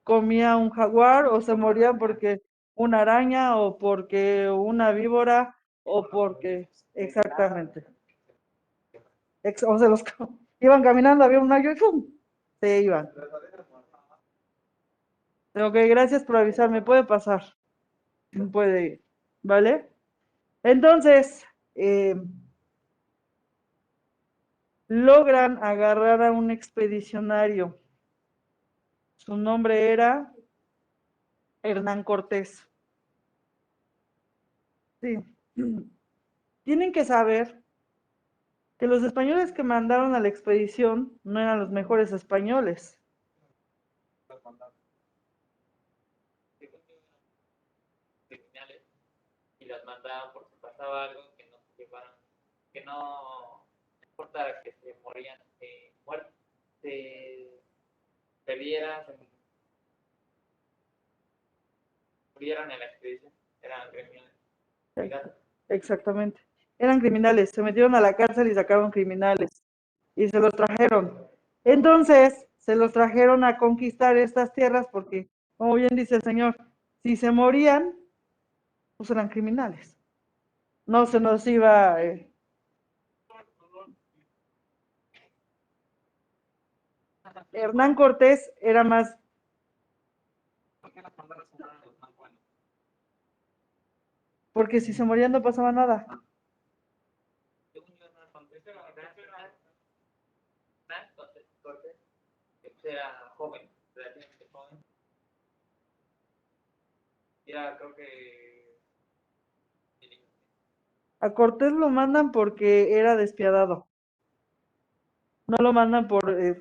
comía un jaguar, o se morían porque una araña, o porque una víbora, o porque, exactamente. O se los iban caminando, había un hoyo y ¡pum! Se iban. Ok, gracias por avisarme, puede pasar. Puede ir, ¿vale? Entonces, logran agarrar a un expedicionario. Su nombre era Hernán Cortés. Sí. Tienen que saber que los españoles que mandaron a la expedición no eran los mejores españoles. Y las mandaban por si pasaba algo que no se llevaran, que no importara que se morían, se perdieran, se murieran en la expedición, eran criminales. Exactamente. Eran criminales, se metieron a la cárcel y sacaron criminales y se los trajeron. Entonces, se los trajeron a conquistar estas tierras porque, como bien dice el señor, si se morían, pues eran criminales. No se nos iba... Hernán Cortés era más... Porque si se morían no pasaba nada. Era joven, relativamente joven. Era, creo que... A Cortés lo mandan porque era despiadado. No lo mandan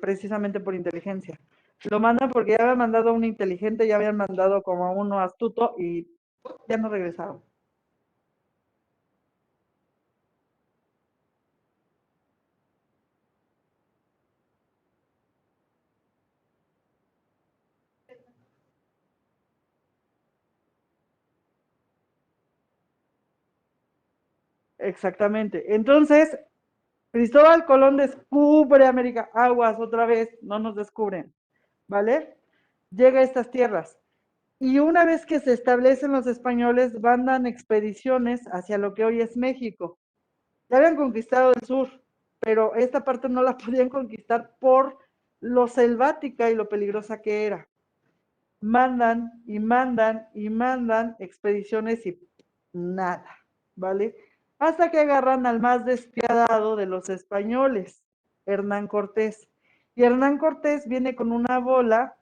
precisamente por inteligencia. Lo mandan porque ya habían mandado a un inteligente, ya habían mandado como a uno astuto y ya no regresaron. Exactamente. Entonces, Cristóbal Colón descubre América. Aguas otra vez, no nos descubren, ¿vale? Llega a estas tierras. Y una vez que se establecen los españoles, mandan expediciones hacia lo que hoy es México. Ya habían conquistado el sur, pero esta parte no la podían conquistar por lo selvática y lo peligrosa que era. Mandan y mandan y mandan expediciones y nada, ¿vale? Hasta que agarran al más despiadado de los españoles, Hernán Cortés. Y Hernán Cortés viene con una bola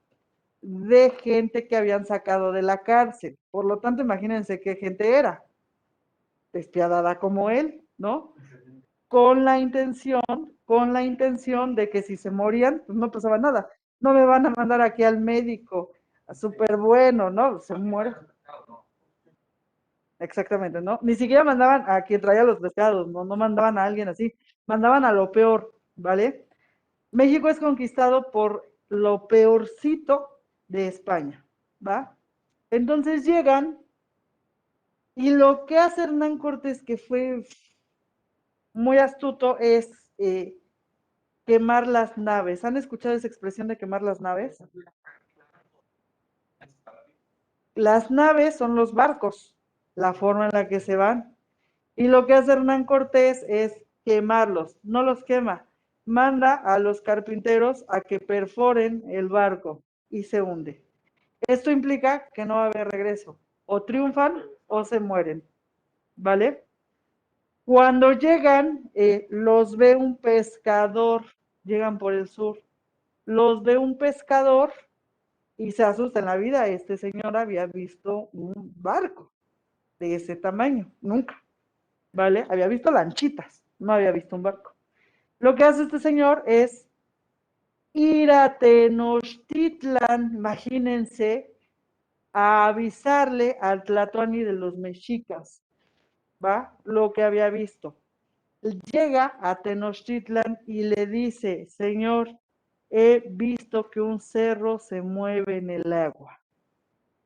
de gente que habían sacado de la cárcel. Por lo tanto, imagínense qué gente era, despiadada como él, ¿no? Con la intención de que si se morían, pues no pasaba nada. No me van a mandar aquí al médico, súper bueno, ¿no? Se muere. Exactamente, ¿no? Ni siquiera mandaban a quien traía los pescados, ¿no? No mandaban a alguien así, mandaban a lo peor, ¿vale? México es conquistado por lo peorcito de España, ¿va? Entonces llegan y lo que hace Hernán Cortés, que fue muy astuto, es quemar las naves. ¿Han escuchado esa expresión de quemar las naves? Las naves son los barcos, la forma en la que se van. Y lo que hace Hernán Cortés es quemarlos. No los quema, manda a los carpinteros a que perforen el barco y se hunde. Esto implica que no va a haber regreso. O triunfan o se mueren. ¿Vale? Cuando llegan, los ve un pescador, llegan por el sur, los ve un pescador y se asusta en la vida. Este señor había visto un barco de ese tamaño, nunca, ¿vale? Había visto lanchitas, no había visto un barco. Lo que hace este señor es ir a Tenochtitlan, imagínense, a avisarle al Tlatoani de los mexicas, ¿va? Lo que había visto. Llega a Tenochtitlan y le dice, señor, he visto que un cerro se mueve en el agua.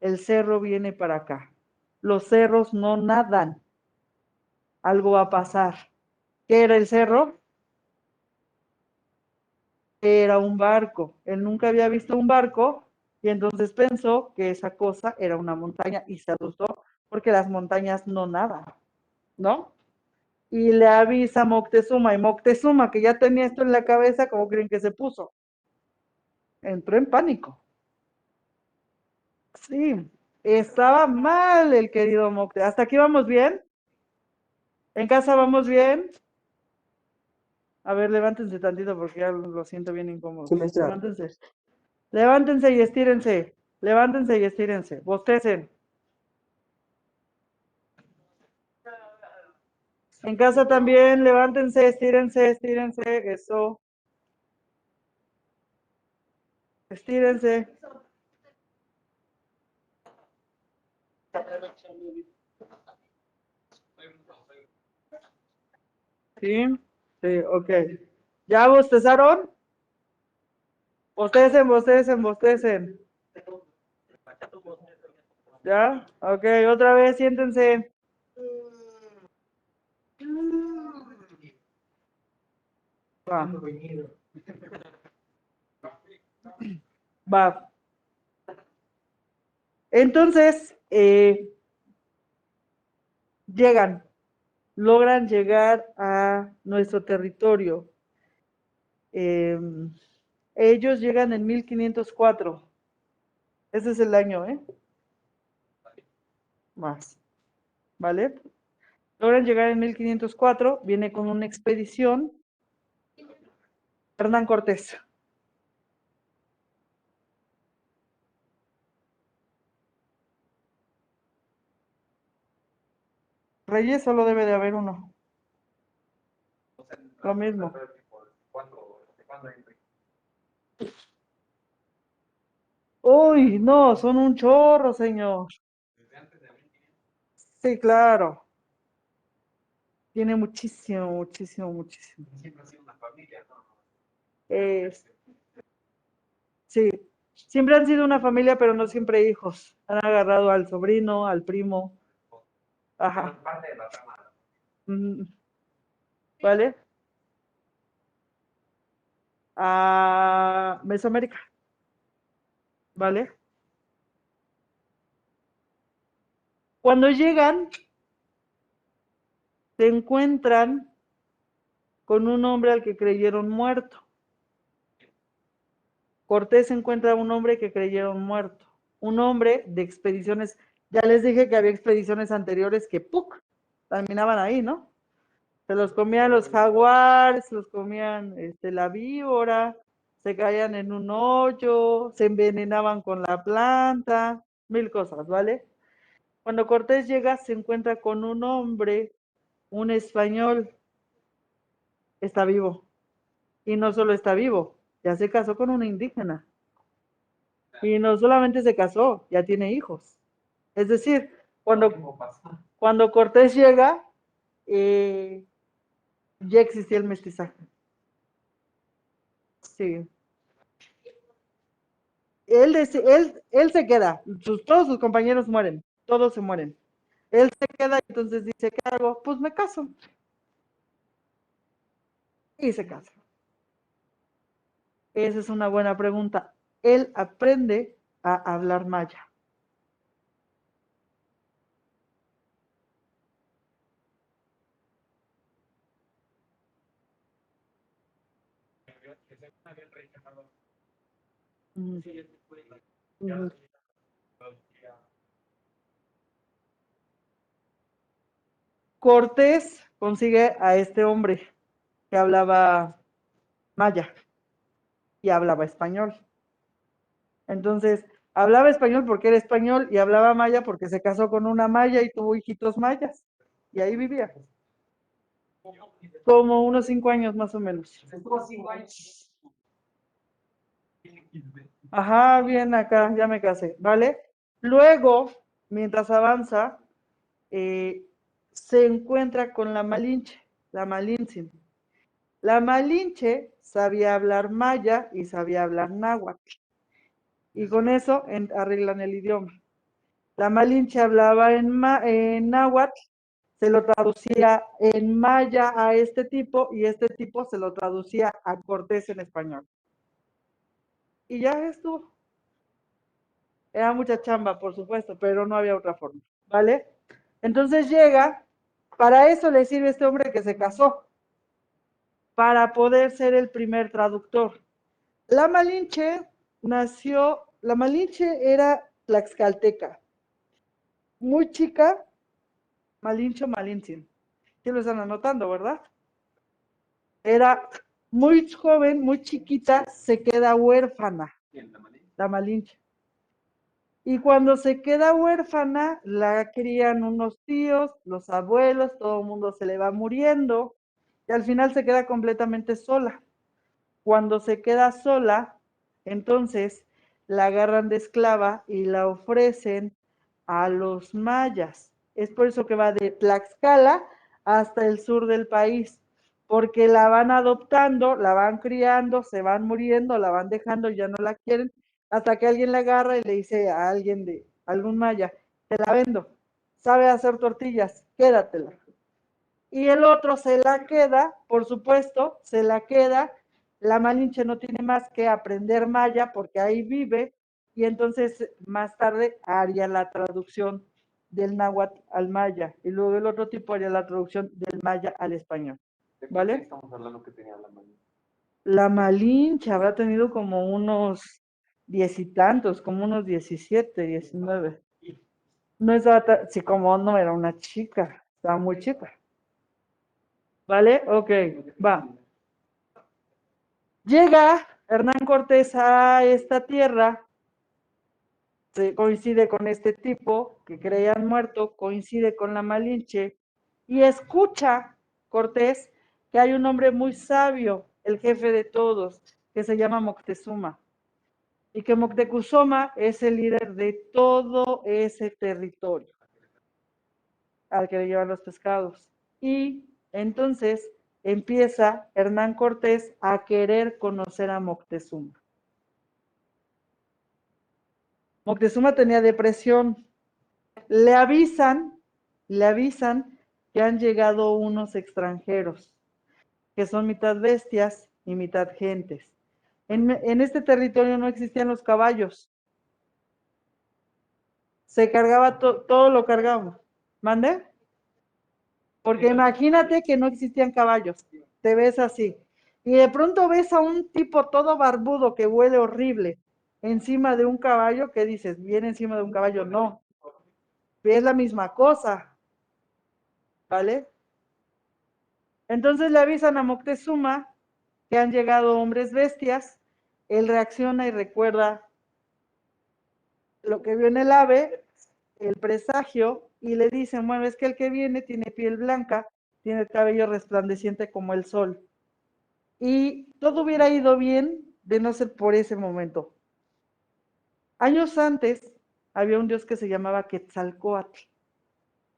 El cerro viene para acá. Los cerros no nadan. Algo va a pasar. ¿Qué era el cerro? Era un barco. Él nunca había visto un barco y entonces pensó que esa cosa era una montaña y se asustó porque las montañas no nadan, ¿no? Y le avisa a Moctezuma, y Moctezuma, que ya tenía esto en la cabeza, ¿cómo creen que se puso? Entró en pánico. Sí, estaba mal el querido Moctezuma. ¿Hasta aquí vamos bien? ¿En casa vamos bien? A ver, levántense tantito porque ya lo siento bien incómodo. Sí, maestra. Levántense. Levántense y estírense. Levántense y estírense. Bostecen. En casa también, levántense, estírense, estírense. Eso. Estírense. ¿Sí? Sí, ok. ¿Ya bostezaron? Bostecen, bostecen, bostecen. ¿Ya? Ok, otra vez, siéntense. Va. Va. Entonces, logran llegar a nuestro territorio. Ellos llegan en 1504. Ese es el año, ¿eh? Más. ¿Vale? Logran llegar en 1504, viene con una expedición. Hernán Cortés. Reyes solo debe de haber uno. Lo mismo. Uy, no, son un chorro, señor. Sí, claro. Tiene muchísimo, muchísimo, muchísimo. Sí, siempre han sido una familia, pero no siempre hijos. Han agarrado al sobrino, al primo. Ajá. ¿Vale? A Mesoamérica, ¿vale? Cuando llegan, se encuentran con un hombre al que creyeron muerto. Cortés encuentra a un hombre que creyeron muerto, un hombre de expediciones. Ya les dije que había expediciones anteriores que ¡puc! Terminaban ahí, ¿no? Se los comían los jaguares, se los comían la víbora, se caían en un hoyo, se envenenaban con la planta, mil cosas, ¿vale? Cuando Cortés llega, se encuentra con un hombre, un español, está vivo. Y no solo está vivo, ya se casó con una indígena. Y no solamente se casó, ya tiene hijos. Es decir, cuando Cortés llega, ya existía el mestizaje. Sí. Él se queda, todos sus compañeros mueren, todos se mueren. Él se queda y entonces dice, ¿qué hago? Pues me caso. Y se casa. Esa es una buena pregunta. Él aprende a hablar maya. Mm. Mm. Cortés consigue a este hombre que hablaba maya y hablaba español. Entonces, hablaba español porque era español y hablaba maya porque se casó con una maya y tuvo hijitos mayas. Y ahí vivía. Como unos 5 años más o menos. Ajá, bien acá, ya me casé, ¿vale? Luego, mientras avanza, se encuentra con la Malinche, la Malintzin. La Malinche sabía hablar maya y sabía hablar náhuatl. Y con eso arreglan el idioma. La Malinche hablaba en náhuatl, se lo traducía en maya a este tipo y este tipo se lo traducía a Cortés en español. Y ya estuvo. Era mucha chamba, por supuesto, pero no había otra forma, ¿vale? Entonces llega, para eso le sirve este hombre que se casó, para poder ser el primer traductor. La Malinche era tlaxcalteca, muy chica, Malincho Malintzin. Sí lo están anotando, ¿verdad? Era muy joven, muy chiquita, se queda huérfana, la Malinche. Y cuando se queda huérfana, la crían unos tíos, los abuelos, todo el mundo se le va muriendo y al final se queda completamente sola. Cuando se queda sola, entonces la agarran de esclava y la ofrecen a los mayas. Es por eso que va de Tlaxcala hasta el sur del país, porque la van adoptando, la van criando, se van muriendo, la van dejando, ya no la quieren, hasta que alguien la agarra y le dice a alguien de algún maya, te la vendo, sabe hacer tortillas, quédatela. Y el otro se la queda, por supuesto, se la queda. La Malinche no tiene más que aprender maya porque ahí vive y entonces más tarde haría la traducción del náhuatl al maya y luego el otro tipo haría la traducción del maya al español. ¿Vale? Estamos hablando que tenía la Malinche. La Malinche habrá tenido como unos 10 y tantos, como unos 17, 19. No estaba, sí, como no era una chica, estaba muy chica. ¿Vale? Ok, va. Llega Hernán Cortés a esta tierra, se coincide con este tipo que creían muerto, coincide con la Malinche y escucha Cortés que hay un hombre muy sabio, el jefe de todos, que se llama Moctezuma y que Moctezuma es el líder de todo ese territorio al que le llevan los pescados. Y entonces empieza Hernán Cortés a querer conocer a Moctezuma. Moctezuma tenía depresión. Le avisan que han llegado unos extranjeros, que son mitad bestias y mitad gentes. En este territorio no existían los caballos. Se cargaba todo lo cargamos. ¿Mande? Porque imagínate que no existían caballos. Te ves así. Y de pronto ves a un tipo todo barbudo que huele horrible encima de un caballo, que dices, viene encima de un caballo. No. Es la misma cosa. ¿Vale? Entonces le avisan a Moctezuma que han llegado hombres bestias. Él reacciona y recuerda lo que vio en el ave, el presagio, y le dicen, bueno, es que el que viene tiene piel blanca, tiene el cabello resplandeciente como el sol. Y todo hubiera ido bien de no ser por ese momento. Años antes había un dios que se llamaba Quetzalcóatl,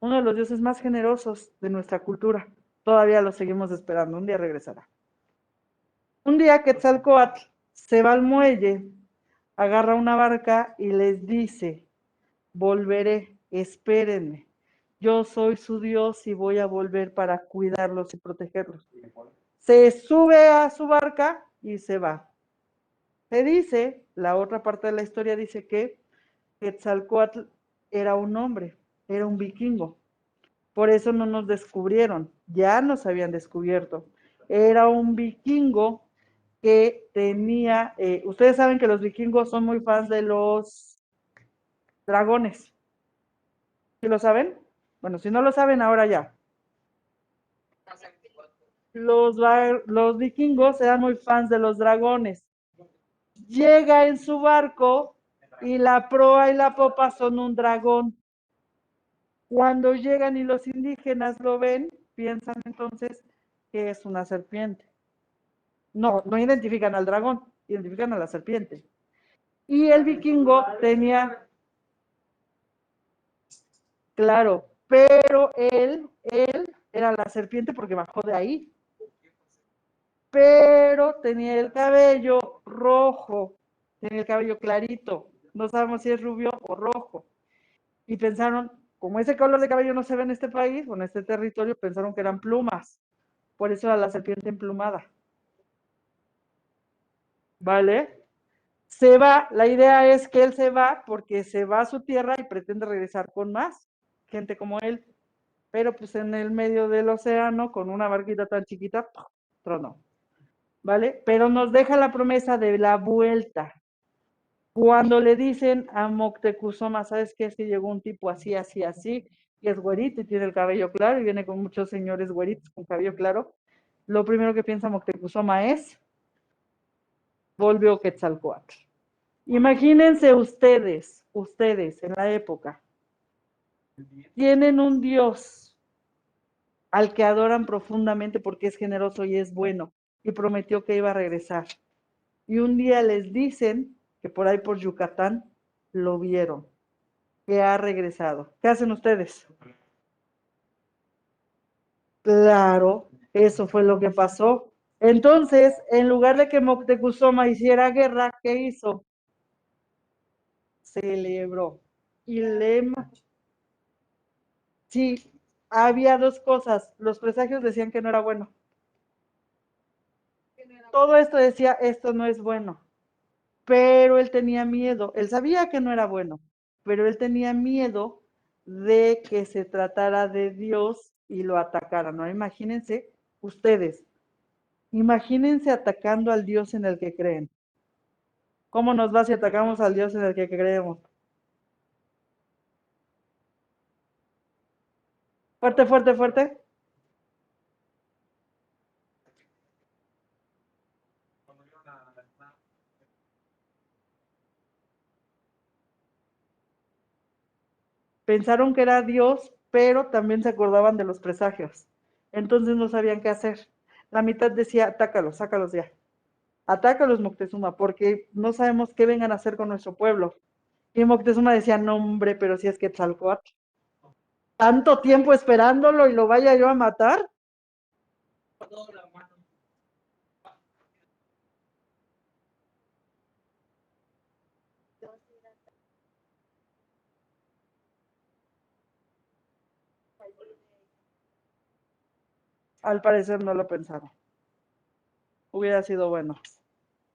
uno de los dioses más generosos de nuestra cultura. Todavía lo seguimos esperando, un día regresará. Un día Quetzalcóatl se va al muelle, agarra una barca y les dice, volveré, espérenme. Yo soy su Dios y voy a volver para cuidarlos y protegerlos. Se sube a su barca y se va. Se dice, la otra parte de la historia dice que Quetzalcóatl era un hombre, era un vikingo. Por eso no nos descubrieron, ya nos habían descubierto. Era un vikingo que tenía, ustedes saben que los vikingos son muy fans de los dragones. ¿Sí lo saben? Bueno, si no lo saben, ahora ya. Los vikingos eran muy fans de los dragones. Llega en su barco y la proa y la popa son un dragón. Cuando llegan y los indígenas lo ven, piensan entonces que es una serpiente. No, no identifican al dragón, identifican a la serpiente. Y el vikingo tenía, claro, pero él era la serpiente porque bajó de ahí. Pero tenía el cabello rojo, tenía el cabello clarito. No sabemos si es rubio o rojo. Y pensaron, como ese color de cabello no se ve en este país, o en este territorio, pensaron que eran plumas. Por eso era la serpiente emplumada. ¿Vale? Se va, la idea es que él se va porque se va a su tierra y pretende regresar con más gente como él. Pero pues en el medio del océano, con una barquita tan chiquita, tronó. ¿Vale? Pero nos deja la promesa de la vuelta. Cuando le dicen a Moctezuma, ¿sabes qué? Es que llegó un tipo así, así, así, y es güerito y tiene el cabello claro, y viene con muchos señores güeritos con cabello claro. Lo primero que piensa Moctezuma es, volvió Quetzalcóatl. Imagínense ustedes en la época, tienen un Dios al que adoran profundamente porque es generoso y es bueno, y prometió que iba a regresar. Y un día les dicen que por ahí por Yucatán lo vieron, que ha regresado. ¿Qué hacen ustedes? Claro, eso fue lo que pasó. Entonces, en lugar de que Moctezuma hiciera guerra, ¿qué hizo? Celebró. Y sí, había dos cosas. Los presagios decían que no era bueno. Todo esto decía, esto no es bueno. Pero él tenía miedo. Él sabía que no era bueno, pero él tenía miedo de que se tratara de Dios y lo atacara, ¿no? Imagínense ustedes, imagínense atacando al Dios en el que creen. ¿Cómo nos va si atacamos al Dios en el que creemos? Fuerte, fuerte, fuerte. Pensaron que era Dios, pero también se acordaban de los presagios. Entonces no sabían qué hacer. La mitad decía, atácalos, sácalos ya. Atácalos, Moctezuma, porque no sabemos qué vengan a hacer con nuestro pueblo. Y Moctezuma decía, no hombre, pero si es Quetzalcóatl. Tanto tiempo esperándolo y lo vaya yo a matar. Al parecer no lo pensaron. Hubiera sido bueno.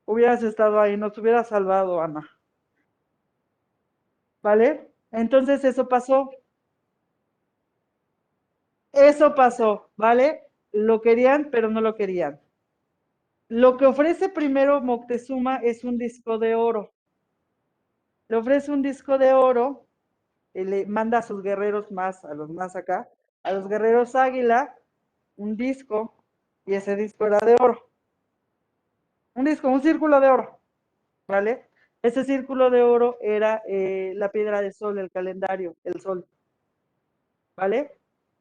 Hubieras estado ahí, nos hubiera salvado, Ana. ¿Vale? Entonces eso pasó. Eso pasó, ¿vale? Lo querían, pero no lo querían. Lo que ofrece primero Moctezuma es un disco de oro. Le ofrece un disco de oro, y le manda a sus guerreros más, a los más acá, a los guerreros águila, un disco, y ese disco era de oro. Un disco, un círculo de oro, ¿vale? Ese círculo de oro era la piedra de sol, el calendario, el sol, ¿vale?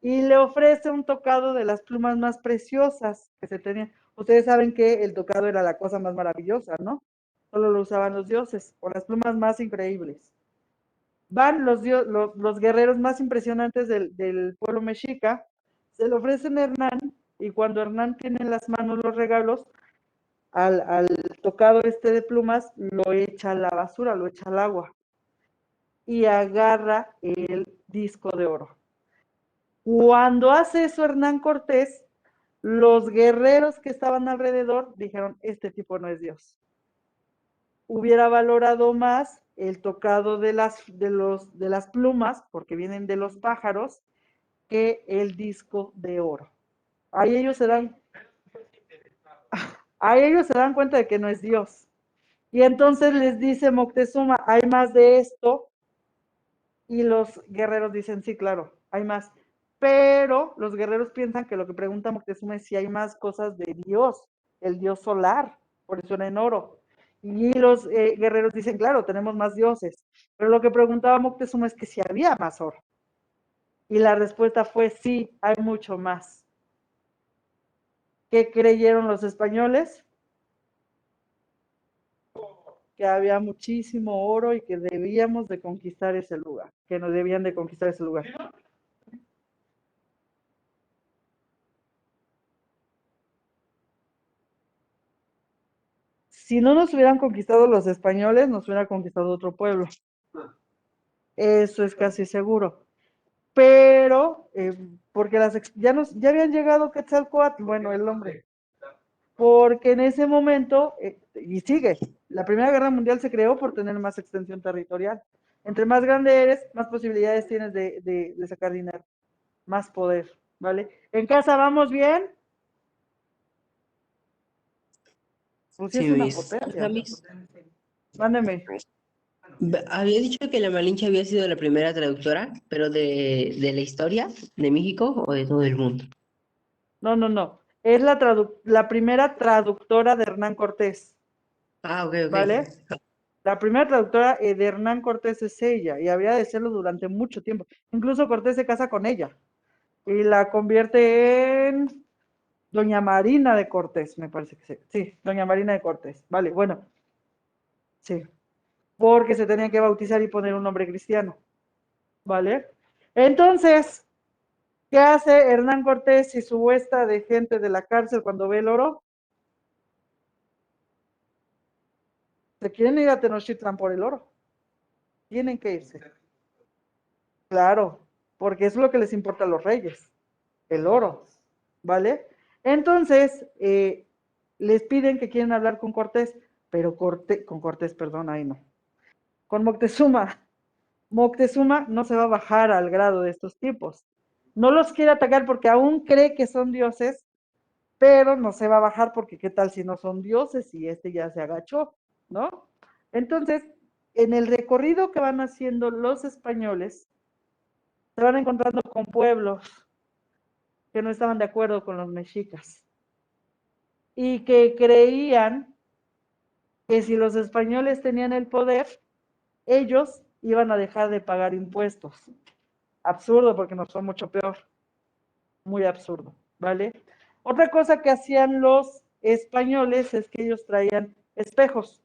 Y le ofrece un tocado de las plumas más preciosas que se tenían. Ustedes saben que el tocado era la cosa más maravillosa, ¿no? Solo lo usaban los dioses, con las plumas más increíbles. Van los guerreros más impresionantes del pueblo mexica, se lo ofrecen a Hernán, y cuando Hernán tiene en las manos los regalos, al tocado este de plumas, lo echa a la basura, lo echa al agua, y agarra el disco de oro. Cuando hace eso Hernán Cortés, los guerreros que estaban alrededor dijeron, este tipo no es Dios. Hubiera valorado más el tocado de las plumas, porque vienen de los pájaros, que el disco de oro. Ahí ellos se dan cuenta de que no es Dios. Y entonces les dice Moctezuma, hay más de esto, y los guerreros dicen, sí, claro, hay más. Pero los guerreros piensan que lo que pregunta Moctezuma es si hay más cosas de Dios, el Dios solar, por eso era en oro. Y los guerreros dicen, claro, tenemos más dioses. Pero lo que preguntaba Moctezuma es que si había más oro. Y la respuesta fue sí, hay mucho más. ¿Qué creyeron los españoles? Que había muchísimo oro y que debíamos de conquistar ese lugar, que nos debían de conquistar ese lugar. Si no nos hubieran conquistado los españoles, nos hubiera conquistado otro pueblo. Eso es casi seguro. Pero, porque ya habían llegado Quetzalcóatl, bueno, el hombre. Porque en ese momento, y sigue, la Primera Guerra Mundial se creó por tener más extensión territorial. Entre más grande eres, más posibilidades tienes de sacar dinero, más poder, ¿vale? ¿En casa vamos bien? Rusia Sí, es una Miss. potencia. Miss, Mándeme. había dicho que la Malinche había sido la primera traductora, pero de la historia de México o de todo el mundo. No. Es la primera traductora de Hernán Cortés, Ah, ok. ¿vale? La primera traductora de Hernán Cortés es ella, y habría de serlo durante mucho tiempo. Incluso Cortés se casa con ella y la convierte en Doña Marina de Cortés, me parece que sí. Sí, Doña Marina de Cortés. Vale, bueno. Sí. Porque se tenía que bautizar y poner un nombre cristiano. ¿Vale? Entonces, ¿qué hace Hernán Cortés y su huesta de gente de la cárcel cuando ve el oro? Se quieren ir a Tenochtitlán por el oro. Tienen que irse. Claro, porque es lo que les importa a los reyes, el oro, ¿vale? Entonces, les piden que quieren hablar con Cortés, pero con Cortés, perdón, ahí no. Con Moctezuma. Moctezuma no se va a bajar al grado de estos tipos. No los quiere atacar porque aún cree que son dioses, pero no se va a bajar porque qué tal si no son dioses y este ya se agachó, ¿no? Entonces, en el recorrido que van haciendo los españoles, se van encontrando con pueblos que no estaban de acuerdo con los mexicas y que creían que si los españoles tenían el poder, ellos iban a dejar de pagar impuestos. Absurdo, porque nos fue mucho peor. Muy absurdo, ¿vale? Otra cosa que hacían los españoles es que ellos traían espejos.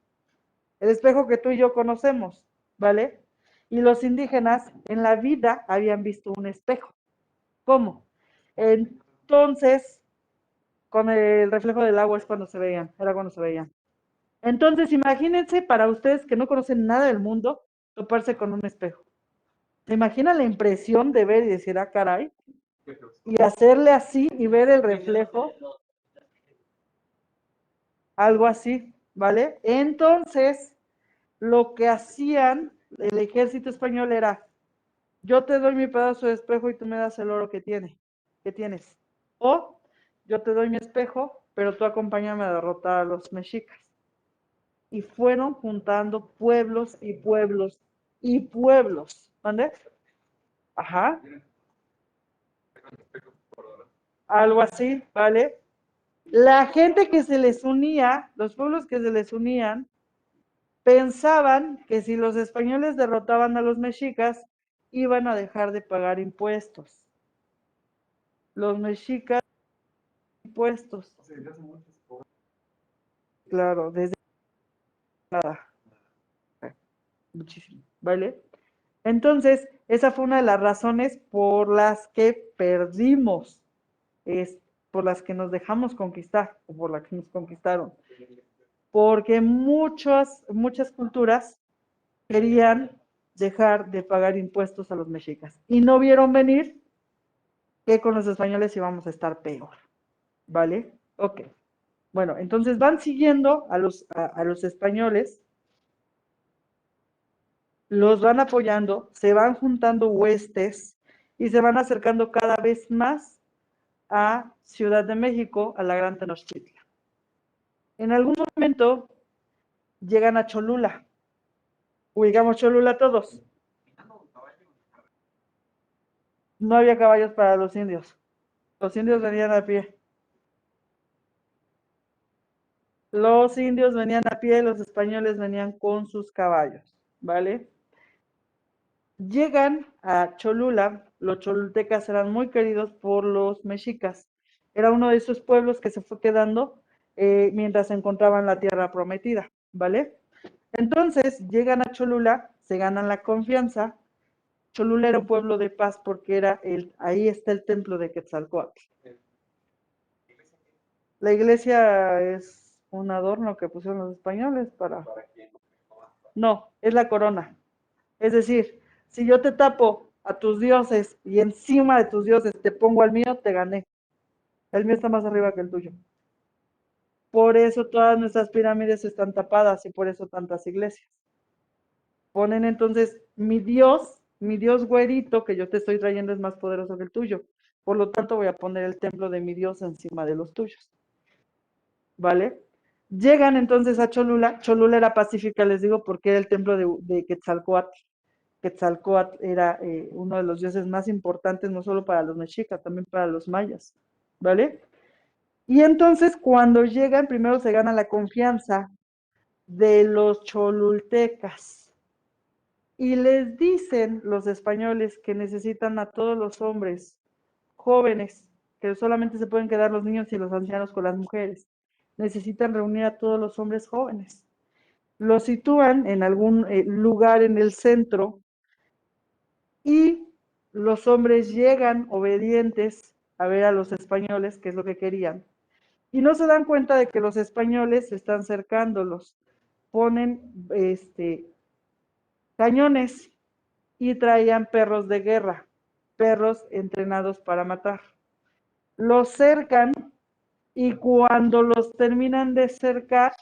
El espejo que tú y yo conocemos, ¿vale? Y los indígenas en la vida habían visto un espejo. ¿Cómo? Entonces, con el reflejo del agua es cuando se veían, era cuando se veían. Entonces, imagínense para ustedes que no conocen nada del mundo, toparse con un espejo. ¿Se imaginan la impresión de ver y decir, ah, caray? y hacerle así y ver el reflejo, algo así, ¿vale? Entonces, lo que hacían el ejército español era, yo te doy mi pedazo de espejo y tú me das el oro que tienes. O yo te doy mi espejo, pero tú acompáñame a derrotar a los mexicas. Y fueron juntando pueblos y pueblos y pueblos. ¿Vale? Ajá. Algo así, ¿vale? La gente que se les unía, los pueblos que se les unían, pensaban que si los españoles derrotaban a los mexicas, iban a dejar de pagar impuestos. Los mexicas impuestos. Claro, desde nada. Muchísimo, ¿vale? Entonces, esa fue una de las razones por las que perdimos, por las que nos dejamos conquistar, o por las que nos conquistaron. Porque muchas culturas querían dejar de pagar impuestos a los mexicas y no vieron venir que con los españoles íbamos a estar peor, ¿vale? Ok. Bueno, entonces van siguiendo a los españoles, los van apoyando, se van juntando huestes y se van acercando cada vez más a Ciudad de México, a la Gran Tenochtitlan. En algún momento llegan a Cholula. Ubicamos Cholula todos. No había caballos para los indios. Los indios venían a pie. Los indios venían a pie, los españoles venían con sus caballos, ¿vale? Llegan a Cholula, los cholultecas eran muy queridos por los mexicas. Era uno de esos pueblos que se fue quedando mientras encontraban la tierra prometida, ¿vale? Entonces llegan a Cholula, se ganan la confianza. Cholula era un pueblo de paz porque ahí está el templo de Quetzalcóatl. La iglesia es un adorno que pusieron los españoles para... No, es la corona. Es decir, si yo te tapo a tus dioses y encima de tus dioses te pongo al mío, te gané. El mío está más arriba que el tuyo. Por eso todas nuestras pirámides están tapadas y por eso tantas iglesias. Ponen entonces mi Dios güerito que yo te estoy trayendo es más poderoso que el tuyo. Por lo tanto voy a poner el templo de mi Dios encima de los tuyos. ¿Vale? Llegan entonces a Cholula. Cholula era pacífica, les digo, porque era el templo de Quetzalcóatl. Quetzalcóatl era uno de los dioses más importantes, no solo para los mexicas, también para los mayas, ¿vale? Y entonces cuando llegan, primero se gana la confianza de los cholultecas y les dicen los españoles que necesitan a todos los hombres jóvenes, que solamente se pueden quedar los niños y los ancianos con las mujeres. Necesitan reunir a todos los hombres jóvenes. Los sitúan en algún lugar en el centro y los hombres llegan obedientes a ver a los españoles, que es lo que querían, y no se dan cuenta de que los españoles están cercándolos, ponen cañones y traían perros de guerra, perros entrenados para matar. Los cercan y cuando los terminan de cercar,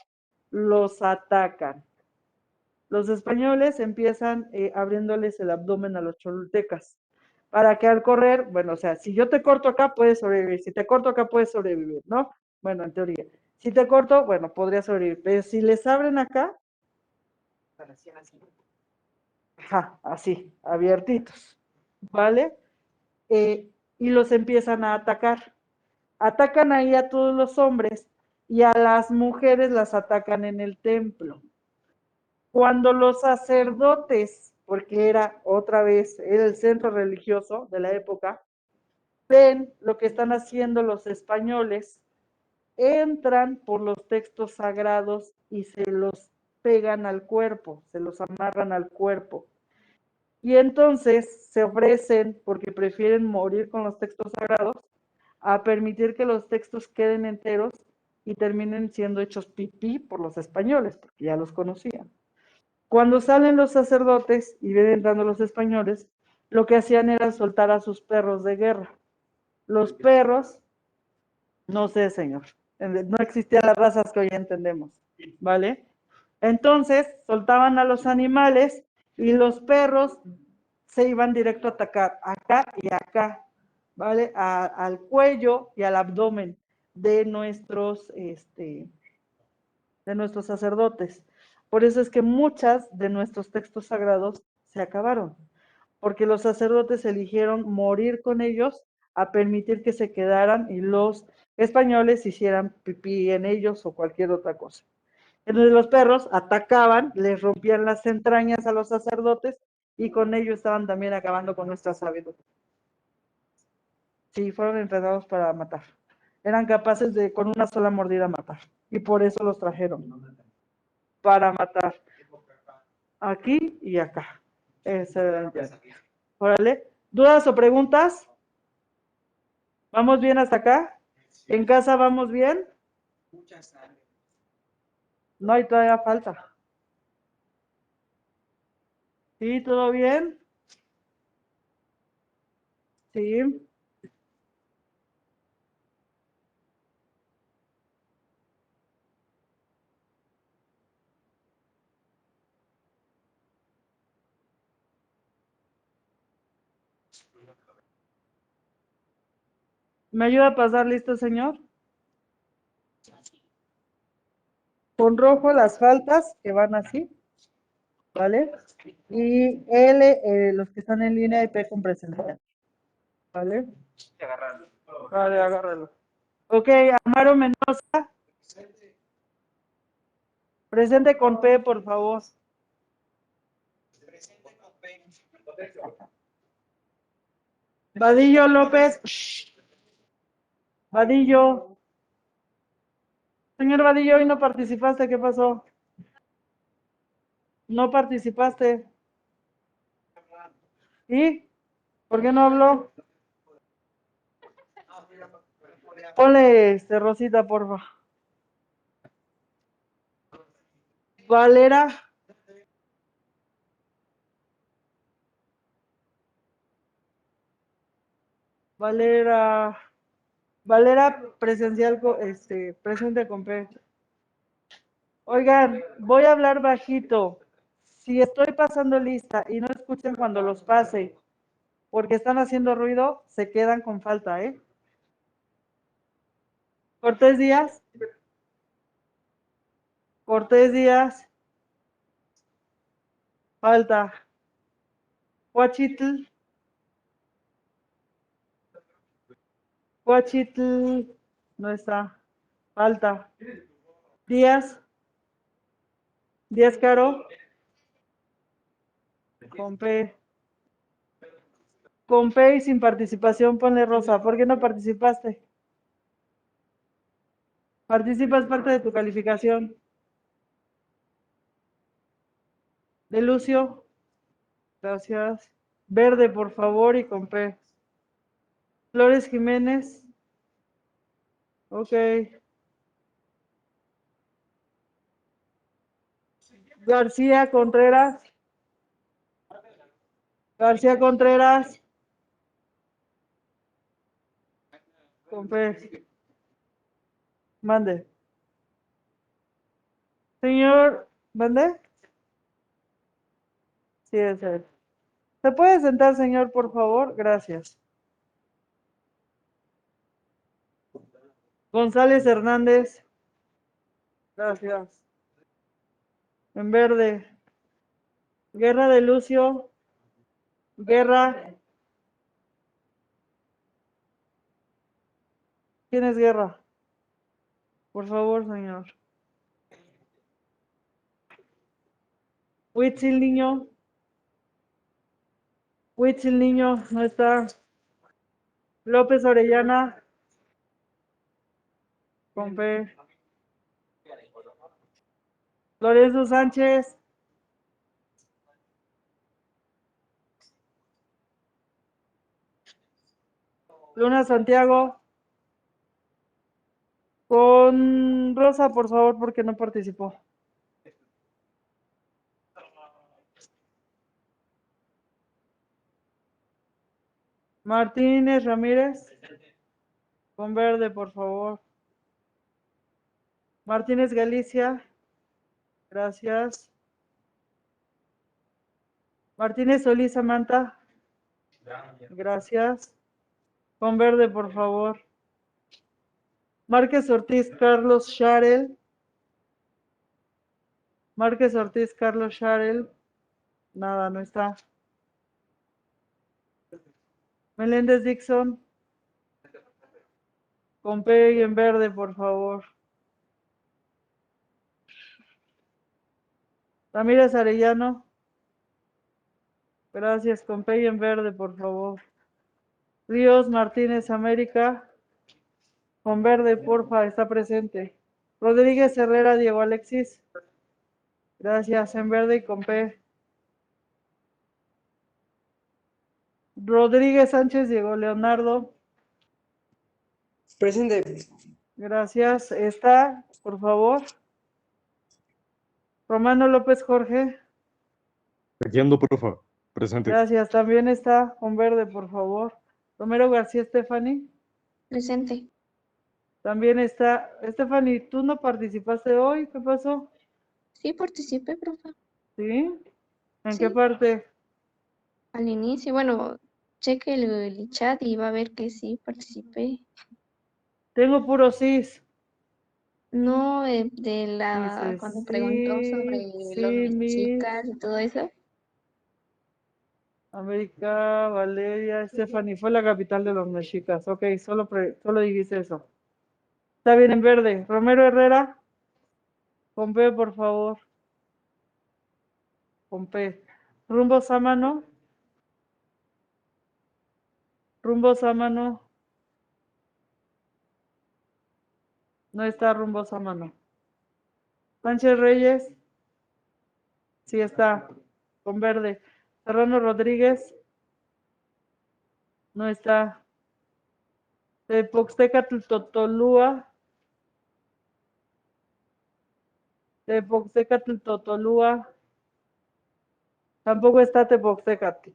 los atacan. Los españoles empiezan abriéndoles el abdomen a los cholultecas, para que al correr, bueno, o sea, si yo te corto acá, puedes sobrevivir, si te corto acá, puedes sobrevivir, ¿no? Bueno, en teoría. Si te corto, bueno, podría sobrevivir, pero si les abren acá, ajá, así, abiertitos, ¿vale? Y los empiezan a atacar. Atacan ahí a todos los hombres y a las mujeres las atacan en el templo. Cuando los sacerdotes, porque era otra vez, era el centro religioso de la época, ven lo que están haciendo los españoles, entran por los textos sagrados y se los pegan al cuerpo, se los amarran al cuerpo. Y entonces se ofrecen, porque prefieren morir con los textos sagrados, a permitir que los textos queden enteros y terminen siendo hechos pipí por los españoles, porque ya los conocían. Cuando salen los sacerdotes y ven entrando los españoles, lo que hacían era soltar a sus perros de guerra. Los perros, no sé, señor. No existían las razas que hoy entendemos, ¿vale? Entonces, soltaban a los animales y los perros se iban directo a atacar acá y acá, ¿vale? Al cuello y al abdomen de nuestros sacerdotes. Por eso es que muchas de nuestros textos sagrados se acabaron, porque los sacerdotes eligieron morir con ellos a permitir que se quedaran y los españoles hicieran pipí en ellos o cualquier otra cosa. Entonces los perros atacaban, les rompían las entrañas a los sacerdotes y con ello estaban también acabando con nuestra sabiduría. Sí, fueron entrenados para matar. Eran capaces de con una sola mordida matar. Y por eso los trajeron. Para matar. Aquí y acá. Ese era el plan. Órale. ¿Dudas o preguntas? ¿Vamos bien hasta acá? ¿En casa vamos bien? No hay todavía falta. ¿Sí? ¿Todo bien? Sí. ¿Me ayuda a pasar listo, señor? Con rojo las faltas que van así, ¿vale? Y L, los que están en línea y P con presencia, ¿vale? Vale, agárralo. Ok, Amaro Mendoza, presente con P, por favor. Vadillo López. Vadillo. Señor Vadillo, hoy no participaste, ¿qué pasó? No participaste. ¿Y? ¿Por qué no habló? Ponle Rosita, porfa. Valera. Valera. Valera presencial, presente con P. Oigan, voy a hablar bajito. Si estoy pasando lista y no escuchen cuando los pase, porque están haciendo ruido, se quedan con falta, ¿eh? Cortés Díaz. Cortés Díaz. Falta. Huachitl. Huachitl. No está. Falta. Díaz. Díaz Caro. Con P. Con P y sin participación, ponle Rosa. ¿Por qué no participaste? Participa, es parte de tu calificación. De Lucio. Gracias. Verde, por favor, y con P. Flores Jiménez. Ok. García Contreras. García Contreras. Con P. Mande. Señor, ¿mande? Sí, es él. ¿Se puede sentar, señor, por favor? Gracias. González Hernández. Gracias. En verde. Guerra de Lucio. Guerra. ¿Quién es Guerra? Por favor, señor. Huitzil Niño. Huitzil Niño, no está. López Orellana. Con P. Lorenzo Sánchez. Luna Santiago. Con Rosa, por favor, porque no participó. Martínez Ramírez. Con verde, por favor. Martínez Galicia. Gracias. Martínez Solís Samantha. Gracias. Con verde, por favor. Márquez Ortiz Carlos Sharel. Márquez Ortiz Carlos Sharel. Nada, no está. Meléndez Dixon. Con P y en verde, por favor. Ramírez Arellano. Gracias, con P y en verde, por favor. Ríos Martínez América. Con verde, porfa, está presente. Rodríguez Herrera Diego Alexis. Gracias, en verde y con P. Rodríguez Sánchez Diego Leonardo. Presente. Gracias. Está, por favor. Romano López Jorge. Aquí ando, profa. Presente. Gracias. También está con verde, por favor. Romero García Stephanie. Presente. También está. Stephanie, ¿tú no participaste hoy? ¿Qué pasó? Sí, participé, profe. ¿Sí? ¿En Sí. qué parte? Al inicio, bueno, cheque el chat y va a ver que sí participé. Tengo puro cis. No, de la Dice, cuando preguntó sobre sí, los Miss. mexicas y todo eso. América, Valeria, Stephanie, fue la capital de los mexicas. Ok, solo dijiste eso. Está bien en verde. Romero Herrera, con P, por favor. Con P. Rumbo Sámano. Rumbo Sámano. No está Rumbo Sámano. Sánchez Reyes. Sí está. Con verde. Serrano Rodríguez. No está. Tepoxtecatl Totolúa. Tepoxtecatl Totolúa. Tampoco está Tepoxtecatl.